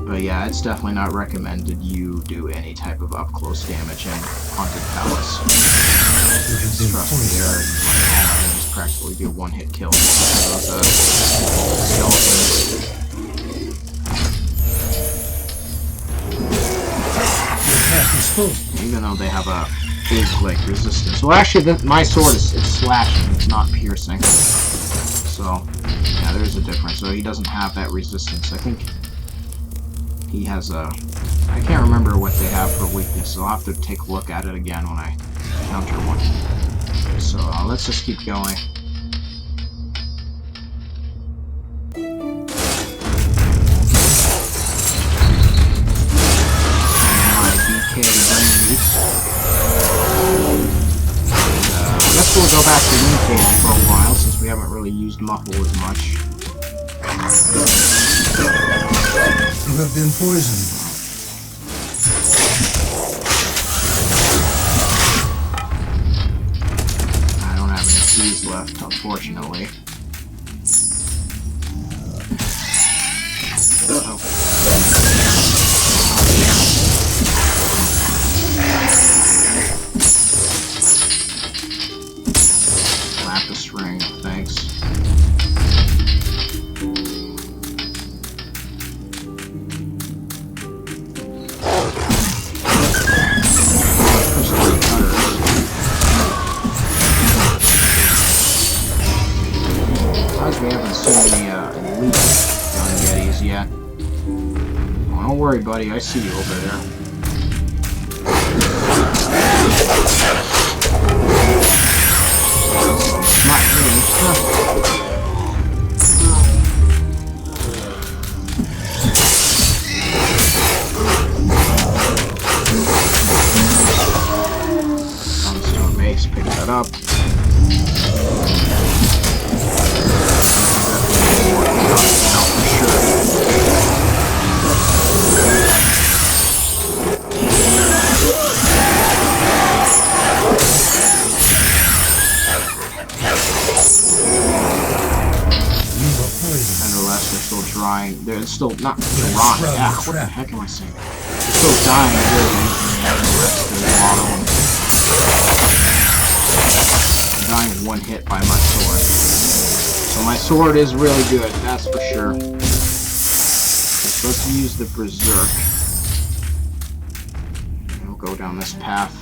But yeah, it's definitely not recommended you do any type of up-close damage in Haunted Palace. Trust me, there, like, all enemies practically do one-hit kills. Those skeletons. Even though they have a big, like, resistance. Well, actually, my sword is slashing, it's not piercing. So, yeah, there's a difference. So he doesn't have that resistance. I think he has a... I can't remember what they have for weakness, so I'll have to take a look at it again when I encounter one. So, let's just keep going. I guess we'll go back to Wind Cage for a while, since we haven't really used Muffle as much. You have been poisoned. I don't have any keys left, unfortunately. Oh. Lapis ring, thanks. We haven't seen any elite young Yetis yet. Oh, don't worry, buddy. I see you over there. Not me. Sunstone Mace, pick that up. They're still not drying. Yeah, what the heck am I saying? They're still dying. I'm dying one hit by my sword. So my sword is really good, that's for sure. So let's use the Berserk. We'll go down this path.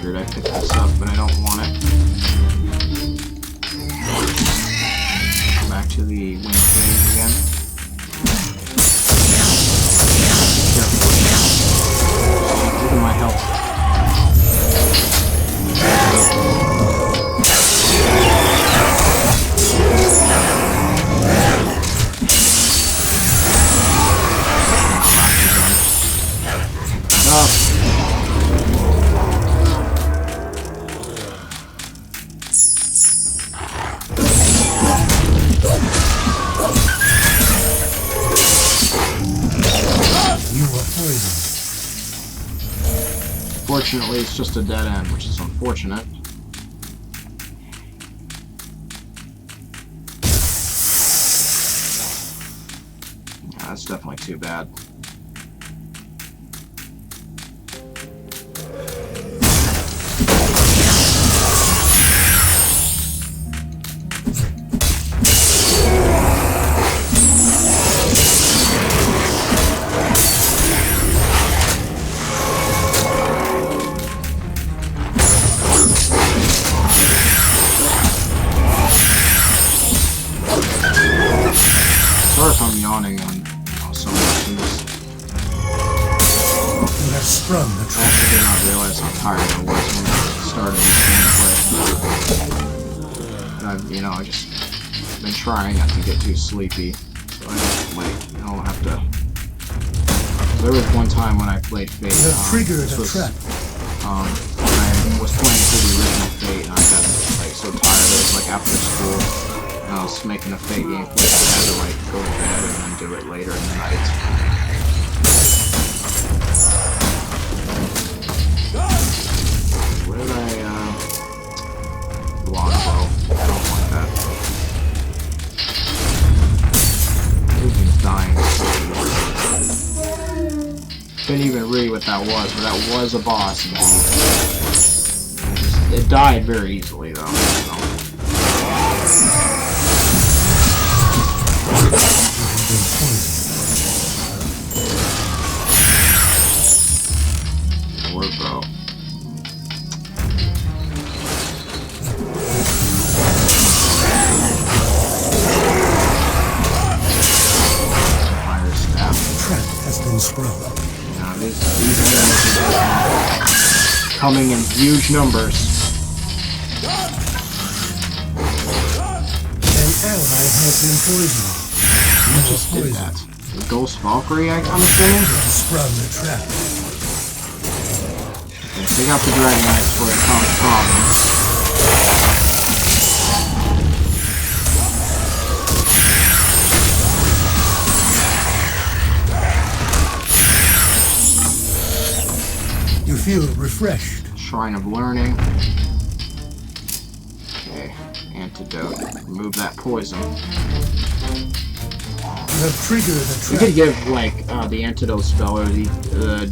figured I picked this up, but I don't want it. Back to the wind phase again. Look at my health. Fortunately, it's just a dead end, which is unfortunate. Yeah, that's definitely too bad. Sorry if I'm yawning on so much in this. You have sprung the I trap. also did not realize how tired I was when I started this gameplay. I've just been trying not to get too sleepy, so I don't have to. There was one time when I played Fate. You have triggered a trap. When I was playing through the original Fate, and I got so tired. It was after school. I was making a Fate game, I had to go to bed and then do it later in the night. Where did I longbow? I don't want that. Everything's dying. Couldn't even read what that was, but that was a boss indeed. It died very easily though. So. Word, bro. Fire staff. Trap has been sprung. Now these enemies are coming in huge numbers. An ally has been poisoned. I just did that. The Ghost Valkyrie, I'm assuming? You have sprung the trap. Okay, take out the Dragon Knights before it causes problems. You feel refreshed. Shrine of Learning. Okay, antidote. Remove that poison. You have triggered a You trap. could give the antidote spell or the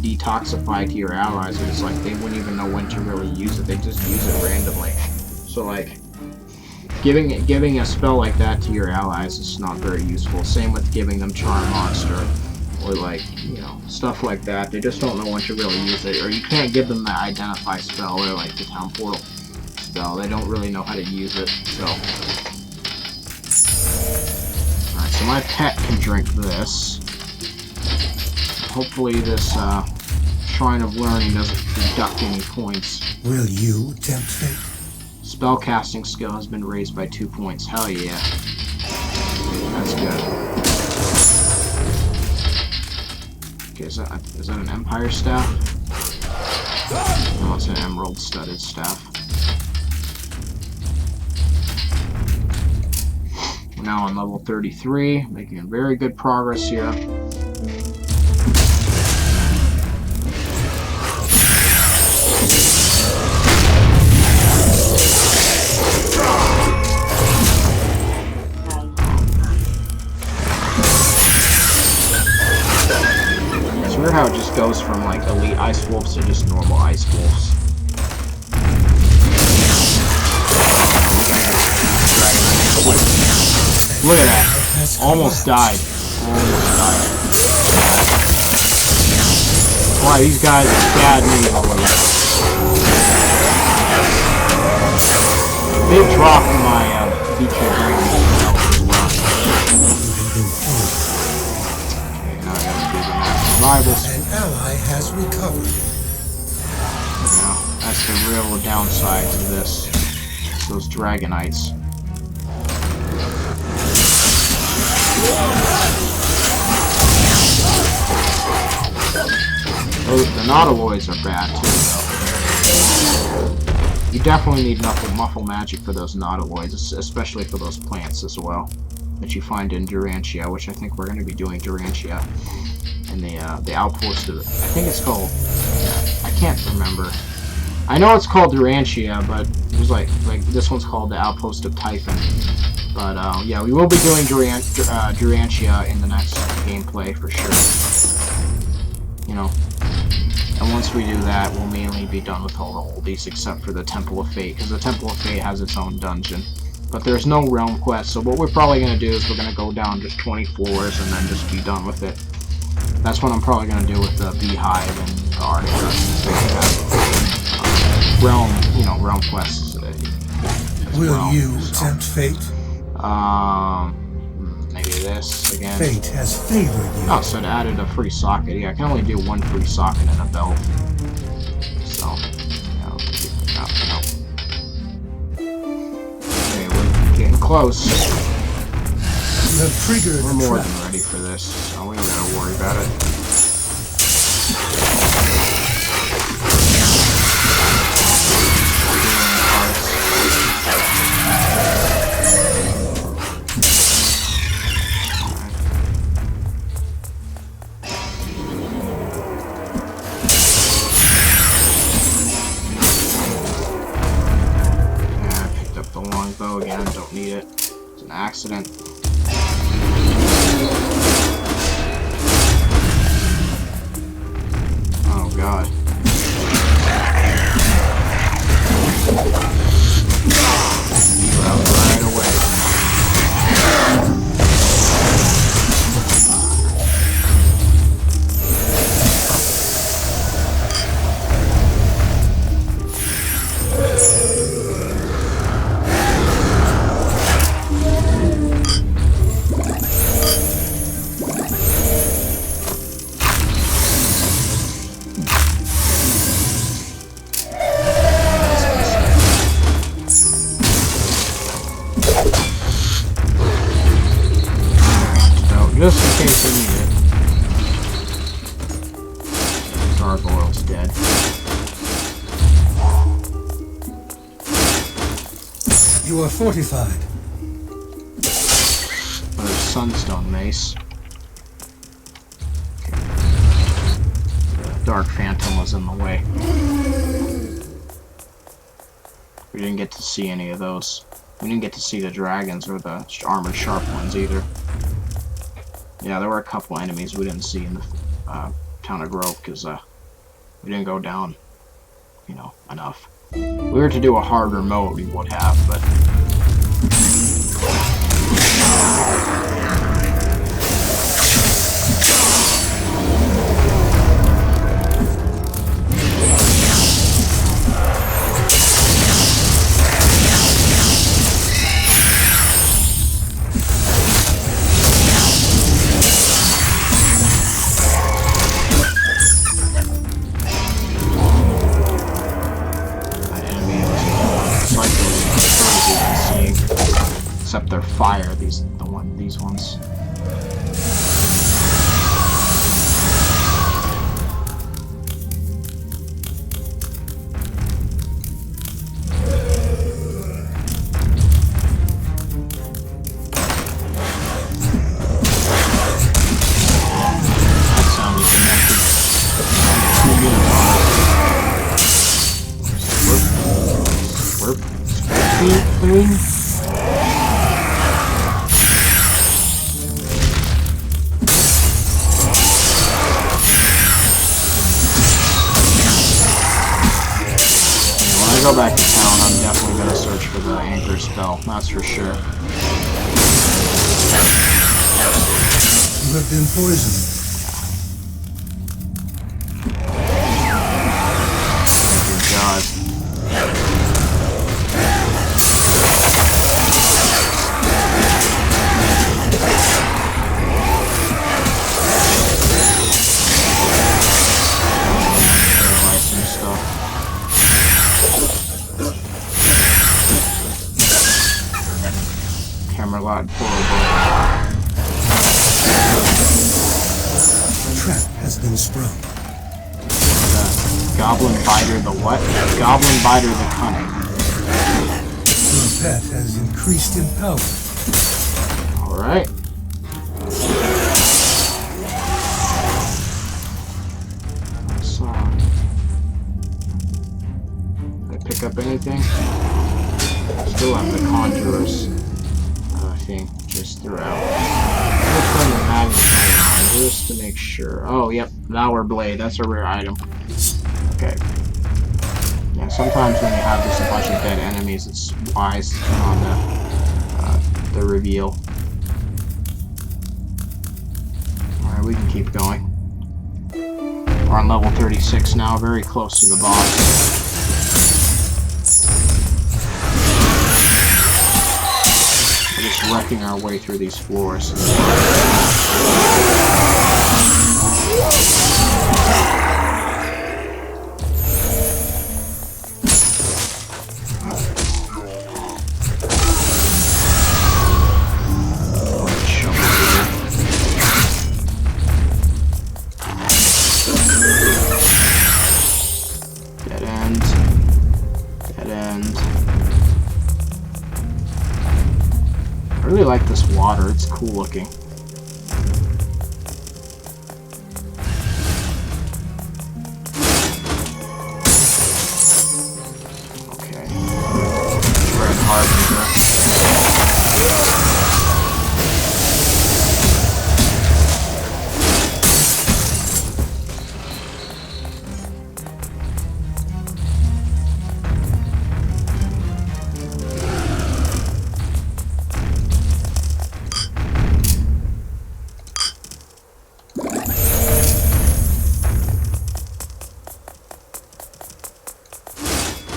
detoxify to your allies, but it's they wouldn't even know when to really use it. They just use it randomly. So giving a spell like that to your allies is not very useful. Same with giving them Charm Monster or stuff like that. They just don't know when to really use it. Or you can't give them the Identify spell or the Town Portal spell. They don't really know how to use it. So. So my pet can drink this. Hopefully this Shrine of Learning doesn't deduct any points. Will you tempt fate? Spellcasting skill has been raised by 2 points. Hell yeah. That's good. Okay, is that an Empire Staff? No, it's an Emerald Studded Staff. We're now on level 33, making very good progress here. It's weird how it just goes from elite ice wolves to just normal ice wolves. Look at that. Almost died. Almost died. Wow, these guys are bad news all over. Big drop in my feature dragon spell as well. Okay, now I gotta do the mass rivals. An ally has recovered. Yeah, that's the real downside to this. It's those Dragonites. Oh, the Nautiloids are bad too, though. You definitely need muffle magic for those Nautiloids, especially for those plants as well that you find in Durantia, which I think we're going to be doing Durantia in the outpost of. I think it's called. I can't remember. I know it's called Durantia, but it was like this one's called the Outpost of Typhon. But yeah, we will be doing Durantia in the next gameplay for sure. You know, and once we do that, we'll mainly be done with all the oldies except for the Temple of Fate, because the Temple of Fate has its own dungeon. But there's no realm quest, so what we're probably going to do is we're going to go down just 20 floors and then just be done with it. That's what I'm probably going to do with the Beehive and the Arcturus, since they have realm quests. Will you tempt fate? Maybe this again. Fate has favored you. Oh, so it added a free socket. Yeah, I can only do one free socket in a belt. So, yeah, I'll keep that out. Okay, we're getting close. You have triggered We're the more trap. than ready for this, so we don't gotta worry about it. Again, don't need it. It's an accident. Oh god. You out right away. Just in case we need it. Gargoyle's dead. You are fortified. Another Sunstone Mace. Okay. The Dark Phantom was in the way. We didn't get to see any of those. We didn't get to see the dragons or the armored sharp ones either. Yeah, there were a couple enemies we didn't see in the town of Grove because we didn't go down, you know, enough. If we were to do a harder mode, we would have, but... Except they're fire, these ones. That sounded connected. Slurp. When I go back to town, I'm definitely going to search for the anchor spell, that's for sure. You have been poisoned. Thank you, God. god, poor boy. A trap has been sprung. The Goblin Biter the what? Goblin Biter the Cunning. Your pet has increased in power. Alright. So, did I pick up anything? Still have the Conjurer's thing just throughout. Just to make sure. Oh, yep, Valor Blade. That's a rare item. Okay. Yeah, sometimes when you have just a bunch of dead enemies, it's wise to turn on the reveal. Alright, we can keep going. We're on level 36 now, very close to the boss. We're just wrecking our way through these floors. Dead end. Dead end. I really like this water, it's cool looking. Okay. Red Harbinger.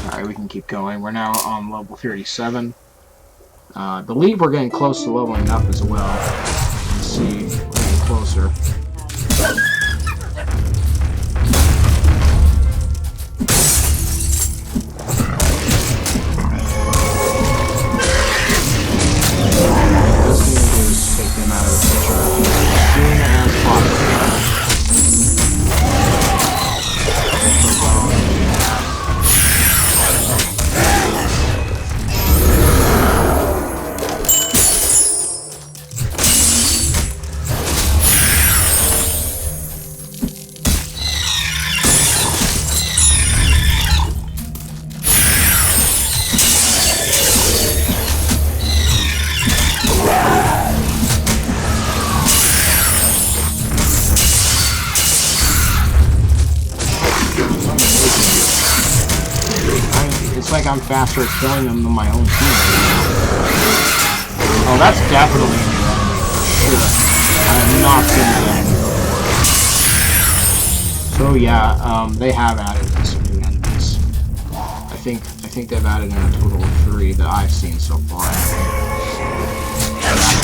Alright, we can keep going. We're now on level 37. I believe we're getting close to leveling up as well. Let's see, we're getting closer. This thing to do is take them out of the picture as soon as possible. It's like I'm faster at killing them than my own team. Oh, that's definitely a new enemy, for sure. I have not seen that enemy before. So yeah, they have added some new enemies. I think they've added in a total of 3 that I've seen so far. And that's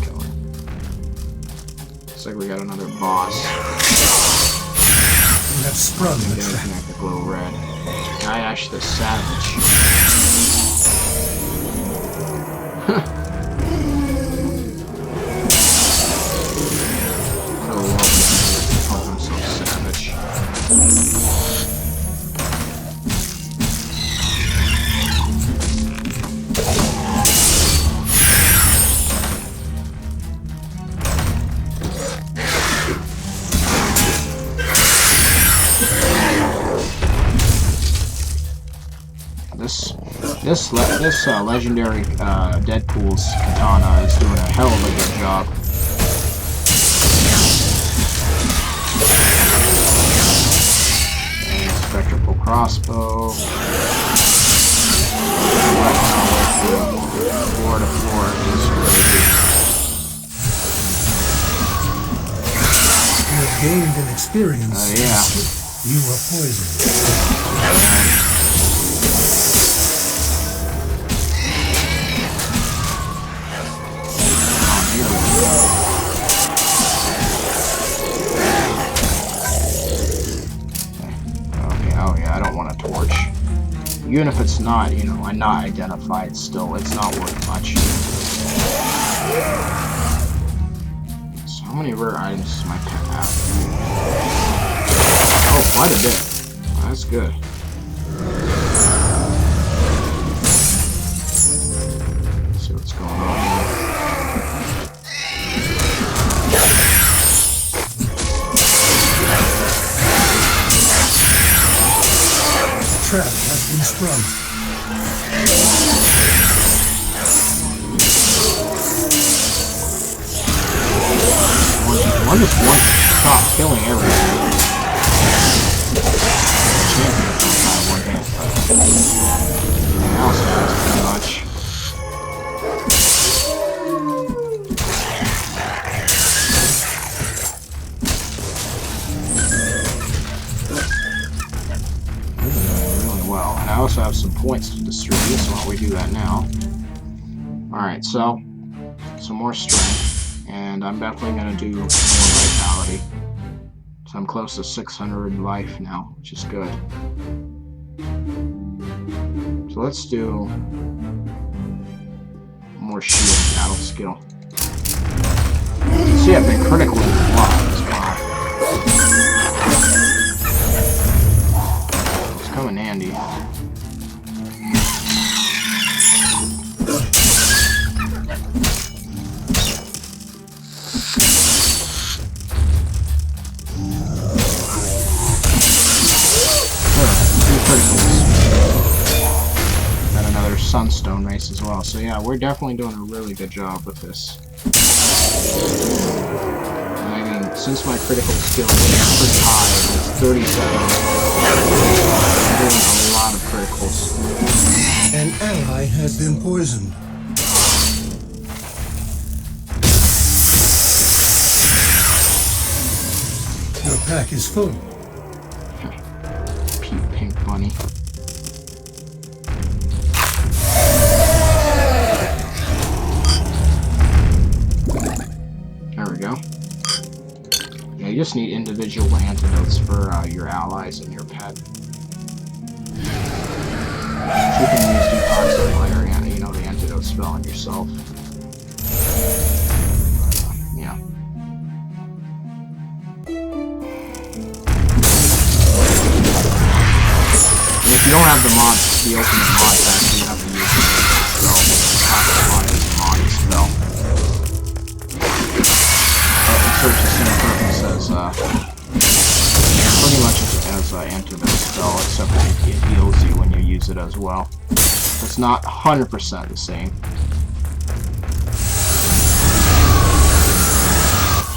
what looks like we got another boss. You have sprung the trap. Everything I could glow red. Nyash the Savage. What a lovely to call himself Savage. This legendary Deadpool's katana is doing a hell of a good job. And spectral crossbow. gained in experience. Yeah. You are poisoned. Okay, oh yeah, I don't want a torch. Even if it's not, you know, I'm not identified still, it's not worth much. So how many rare items does my pet have? Oh, quite a bit. That's good. Let's see what's going on here. Trap has been sprung. One just wants to stop killing everything. Champions don't have one hit. Everything else does pretty much. Well, and I also have some points to distribute, so why don't we do that now? Alright, so some more strength, and I'm definitely going to do more vitality. So I'm close to 600 life now, which is good. So let's do more shield battle skill. See, I've been critical in a lot as well. Coming handy. Got another sunstone race as well. So yeah, we're definitely doing a really good job with this. I mean, since my critical skill is pretty high, it's 37. I'm doing a lot of criticals. An ally has been poisoned. Your pack is full. Pink bunny. There we go. Yeah, you just need individual antidotes for your allies and your pet. You can use detoxifier and you know the antidote spell on yourself. Yeah. And if you don't have the mod, the ultimate mod pack, you have to use the spell. Detoxify is a mod spell. Search the same purpose as pretty much as antidote spell, except it heals you when you use it as well. It's not 100% the same.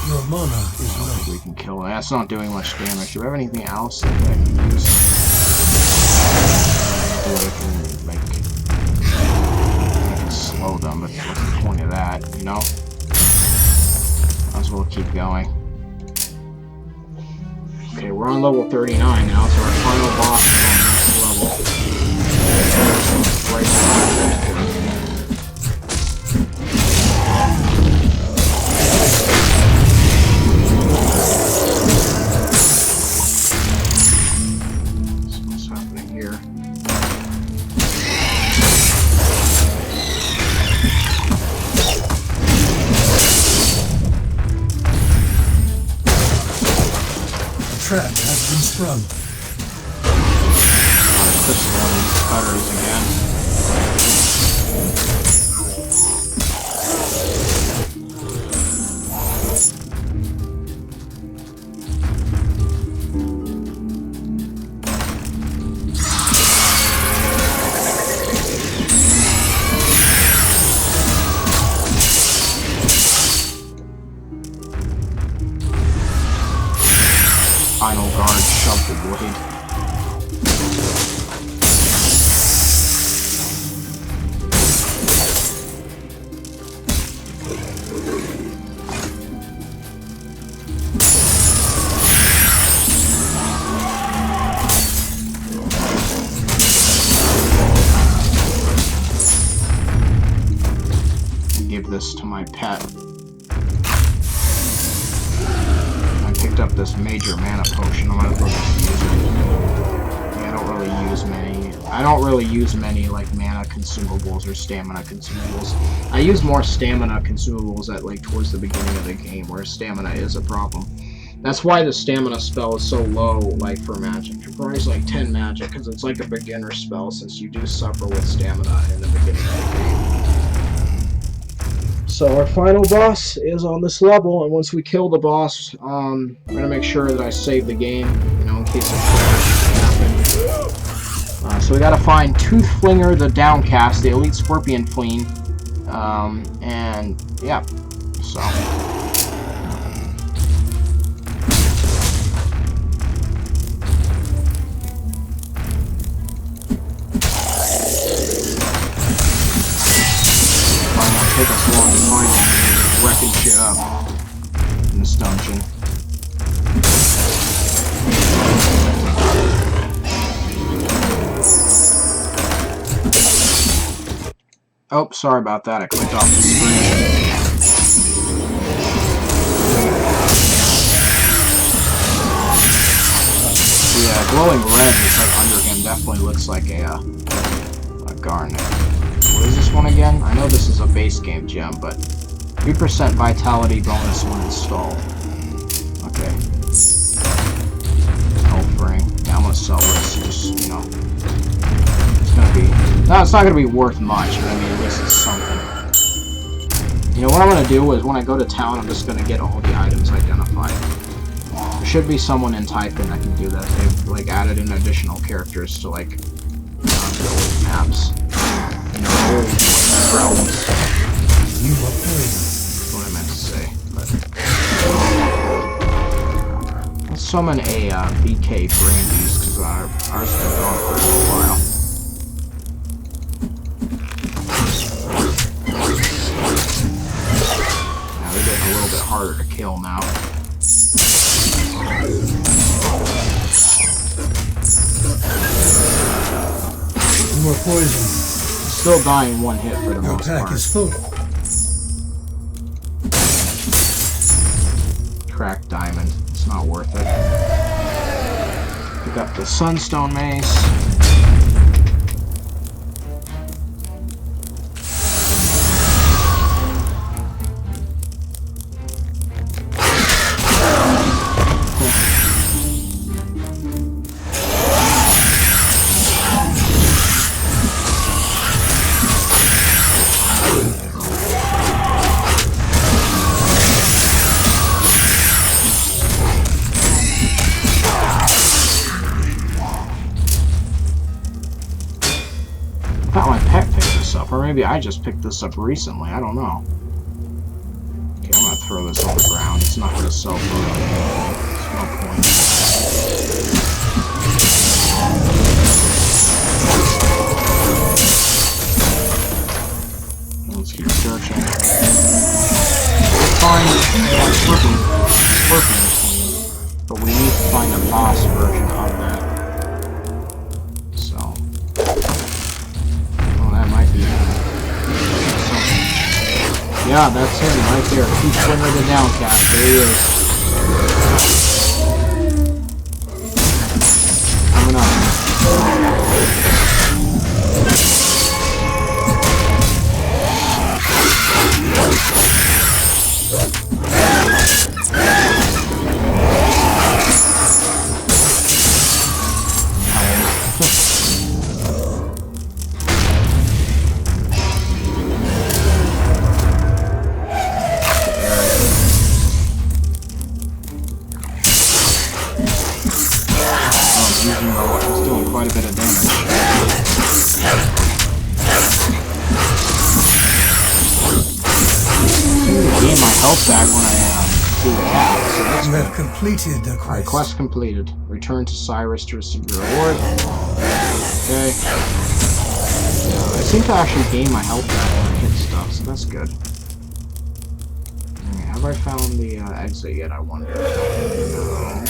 Your mana is low. We can kill it. That's not doing much damage. Do we have anything else that I can use? I can slow them, but what's the point of that, you know? Might as well keep going. Okay, we're on level 39 now, so our final boss is on this level. Right so what's happening here? Trap has been sprung. Push them cutters again. Final guard shoved the blade. this to my pet. I picked up this major mana potion. I'm gonna look to use it. Yeah, I don't really use many like mana consumables or stamina consumables. I use more stamina consumables at like towards the beginning of the game, where stamina is a problem. That's why the stamina spell is so low, like for magic. It requires like 10 magic, because it's like a beginner spell, since you do suffer with stamina in the beginning of the game. So our final boss is on this level, and once we kill the boss, I'm gonna make sure that I save the game, you know, in case it happens. So we gotta find Toothflinger the Downcast, the Elite Scorpion Queen, and yeah, so. Take us long to find him. He's wrecking shit up in this dungeon. Oh, sorry about that. I clicked off the screen. The glowing red is like under him definitely looks like a garnet. What is this one again? I know this is a base game gem, but 3% vitality bonus when installed. Okay. Health ring. Yeah, I'm gonna sell this. Just, you know, it's gonna be. No, it's not gonna be worth much, but I mean, at least it's something. You know what I'm gonna do is when I go to town, I'm just gonna get all the items identified. There should be someone in Typhon that can do that. They've like added in additional characters to like the old maps. You know, old realms. You are poisoned. That's what I meant to say. But let's summon a BK Brandies, because ours has been going for a little while. Now they're getting a little bit harder to kill now. You are poisoned. Still dying one hit for the Your most pack part. is full. Cracked diamond. It's not worth it. Pick up the Sunstone Mace. I thought my pet picked this up, or maybe I just picked this up recently, I don't know. Okay, I'm gonna throw this on the ground, it's not gonna sell for there's no point. Let's keep searching. Find Scorpion Queen, but we need to find a boss version of that. Yeah, that's him right there. Toothflinger the Downcast. There he is. Coming up. He's doing quite a bit of damage. Gain my health back when I do that. So that's You good. have completed the Alright, quest. quest completed. Return to Cyrus to receive your reward. Okay. I seem to actually gain my health back when I hit stuff, so that's good. Okay, have I found the exit yet, I wonder? No.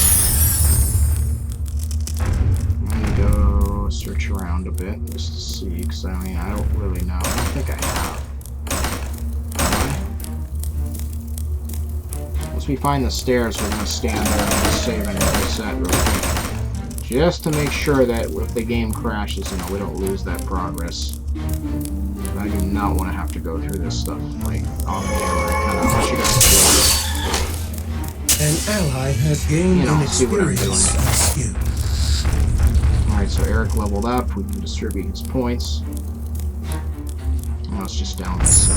I'm gonna go search around a bit just to see, because I mean, I don't really know. I don't think I have. Have I? Once we find the stairs, we're going to stand there and just save and reset real quick. Just to make sure that if the game crashes, you know, we don't lose that progress. I do not want to have to go through this stuff, like, on camera. Kind of let you guys do it. An ally has gained an see what I'm experience doing. skill. Alright, so Eric leveled up. We can distribute his points. Now it's just down this,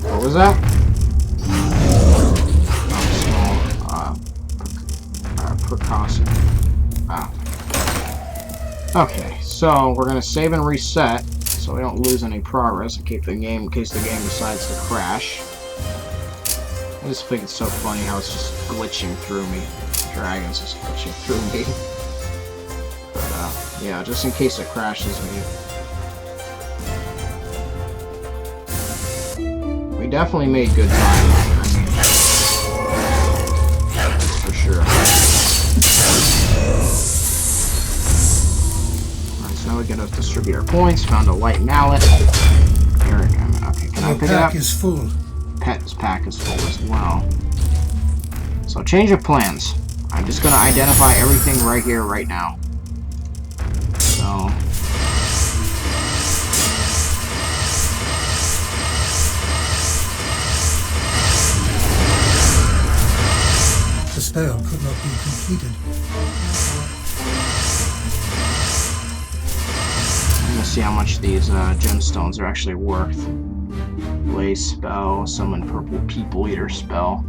What was that? Precaution. Okay, so we're gonna save and reset so we don't lose any progress in case the game decides to crash. I just think it's so funny how it's just glitching through me. The dragon's just glitching through me. But yeah, just in case it crashes me. We definitely made good time. I mean, for sure. Alright, so now we gotta distribute our points. Found a light mallet. Eric, okay, can I Your pick it up? pack is full. Pet's pack is full as well. So change of plans. I'm just gonna identify everything right here, right now. So. The spell could not be completed. I'm gonna see how much these gemstones are actually worth. Blaze spell, summon purple people eater spell.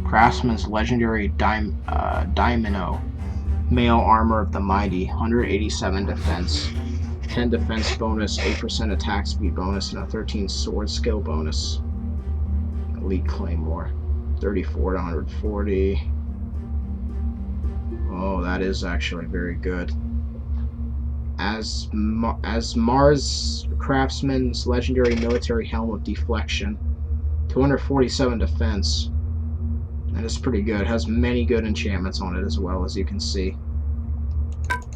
Craftsman's legendary Daimyo. Male armor of the mighty, 187 defense, 10 defense bonus, 8% attack speed bonus, and a 13 sword skill bonus. Elite Claymore, 34 to 140. Oh, that is actually very good. As Mars Craftsman's legendary military helm of deflection, 247 defense. That is pretty good. Has many good enchantments on it as well, as you can see.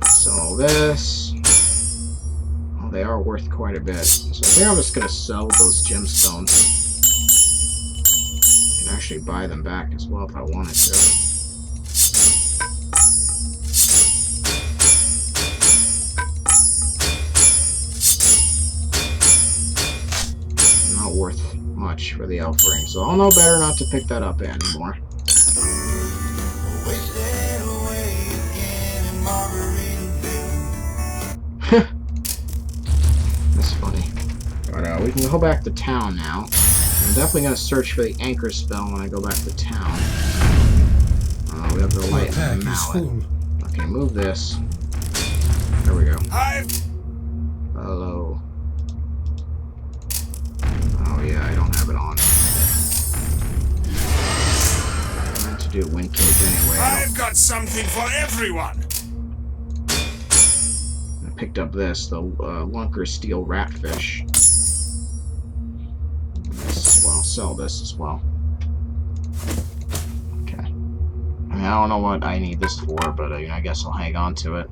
So this, oh, they are worth quite a bit. So I think I'm just gonna sell those gemstones. I can actually buy them back as well if I wanted to. Worth much for the elf ring, so I'll know better not to pick that up anymore. That's funny. But we can go back to town now. I'm definitely going to search for the anchor spell when I go back to town. We have the light mallet. Okay, move this. There we go. Hello. Oh yeah, I don't have it on. I meant to do wind cage anyway. I've got something for everyone. I picked up this, the Lunker Steel Ratfish. This as well. Sell this as well. Okay. I mean, I don't know what I need this for, but I guess I'll hang on to it.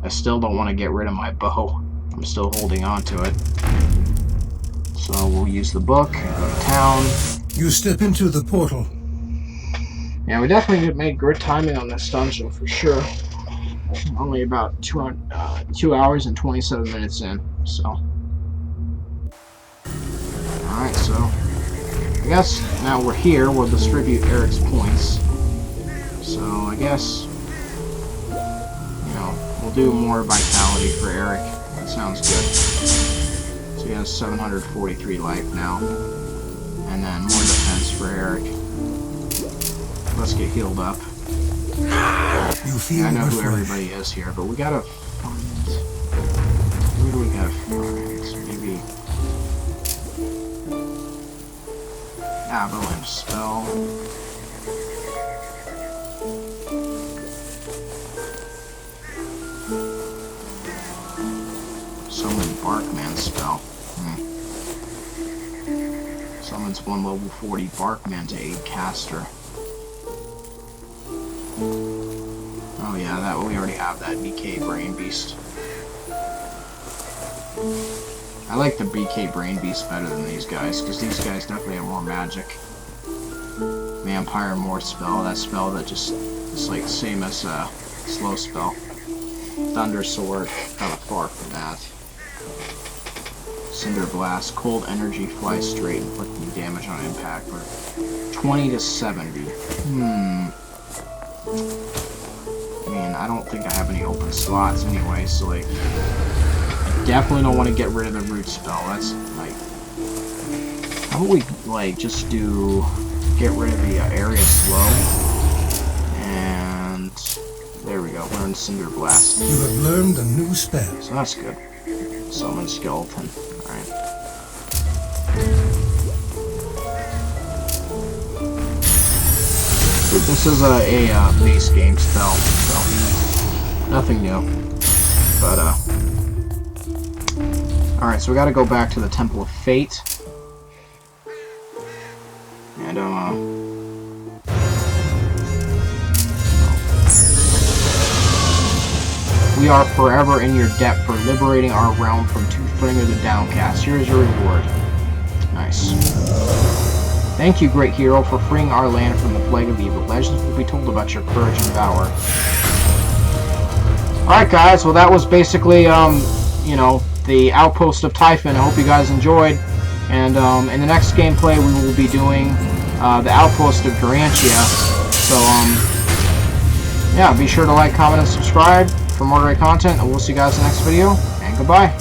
I still don't want to get rid of my bow. I'm still holding on to it. So we'll use the book, go to town, You step into the portal. Yeah, we definitely made good timing on this dungeon for sure. Only about 2 hours and 27 minutes in, so. Alright, so I guess now we're here, we'll distribute Eric's points. So I guess, you know, we'll do more vitality for Eric. That sounds good. So he has 743 life now. And then more defense for Eric. Let's get healed up. You feel I know who refreshed. everybody is here, but we gotta find... Where do we gotta find? Maybe... Avalanche spell. Summon Barkman spell. Summons one level 40 Barkman to aid caster. Oh yeah, that we already have that BK Brain Beast. I like the BK Brain Beast better than these guys, because these guys definitely have more magic. Vampire Morph spell, that spell that just is like the same as a slow spell. Thunder Sword, kind of far from that. Cinder Blast, cold energy, fly straight, inflicting damage on impact for 20 to 70. I mean, I don't think I have any open slots anyway, so like, I definitely don't want to get rid of the root spell. That's like, how about we like just do get rid of the area slow, and there we go. Learn Cinder Blast. You have learned a new spell. So that's good. Summon Skeleton. Alright. This is a base game spell, so nothing new. But, alright, so we gotta go back to the Temple of Fate. And, we are forever in your debt for liberating our realm from Toothbringer the Downcast. Here is your reward. Nice. Thank you, great hero, for freeing our land from the plague of evil. Legends will be told about your courage and valor. Alright guys, well that was basically, you know, the Outpost of Typhon. I hope you guys enjoyed. And in the next gameplay we will be doing the Outpost of Garantia. So, yeah, be sure to like, comment, and subscribe for more great content, and we'll see you guys in the next video, and goodbye.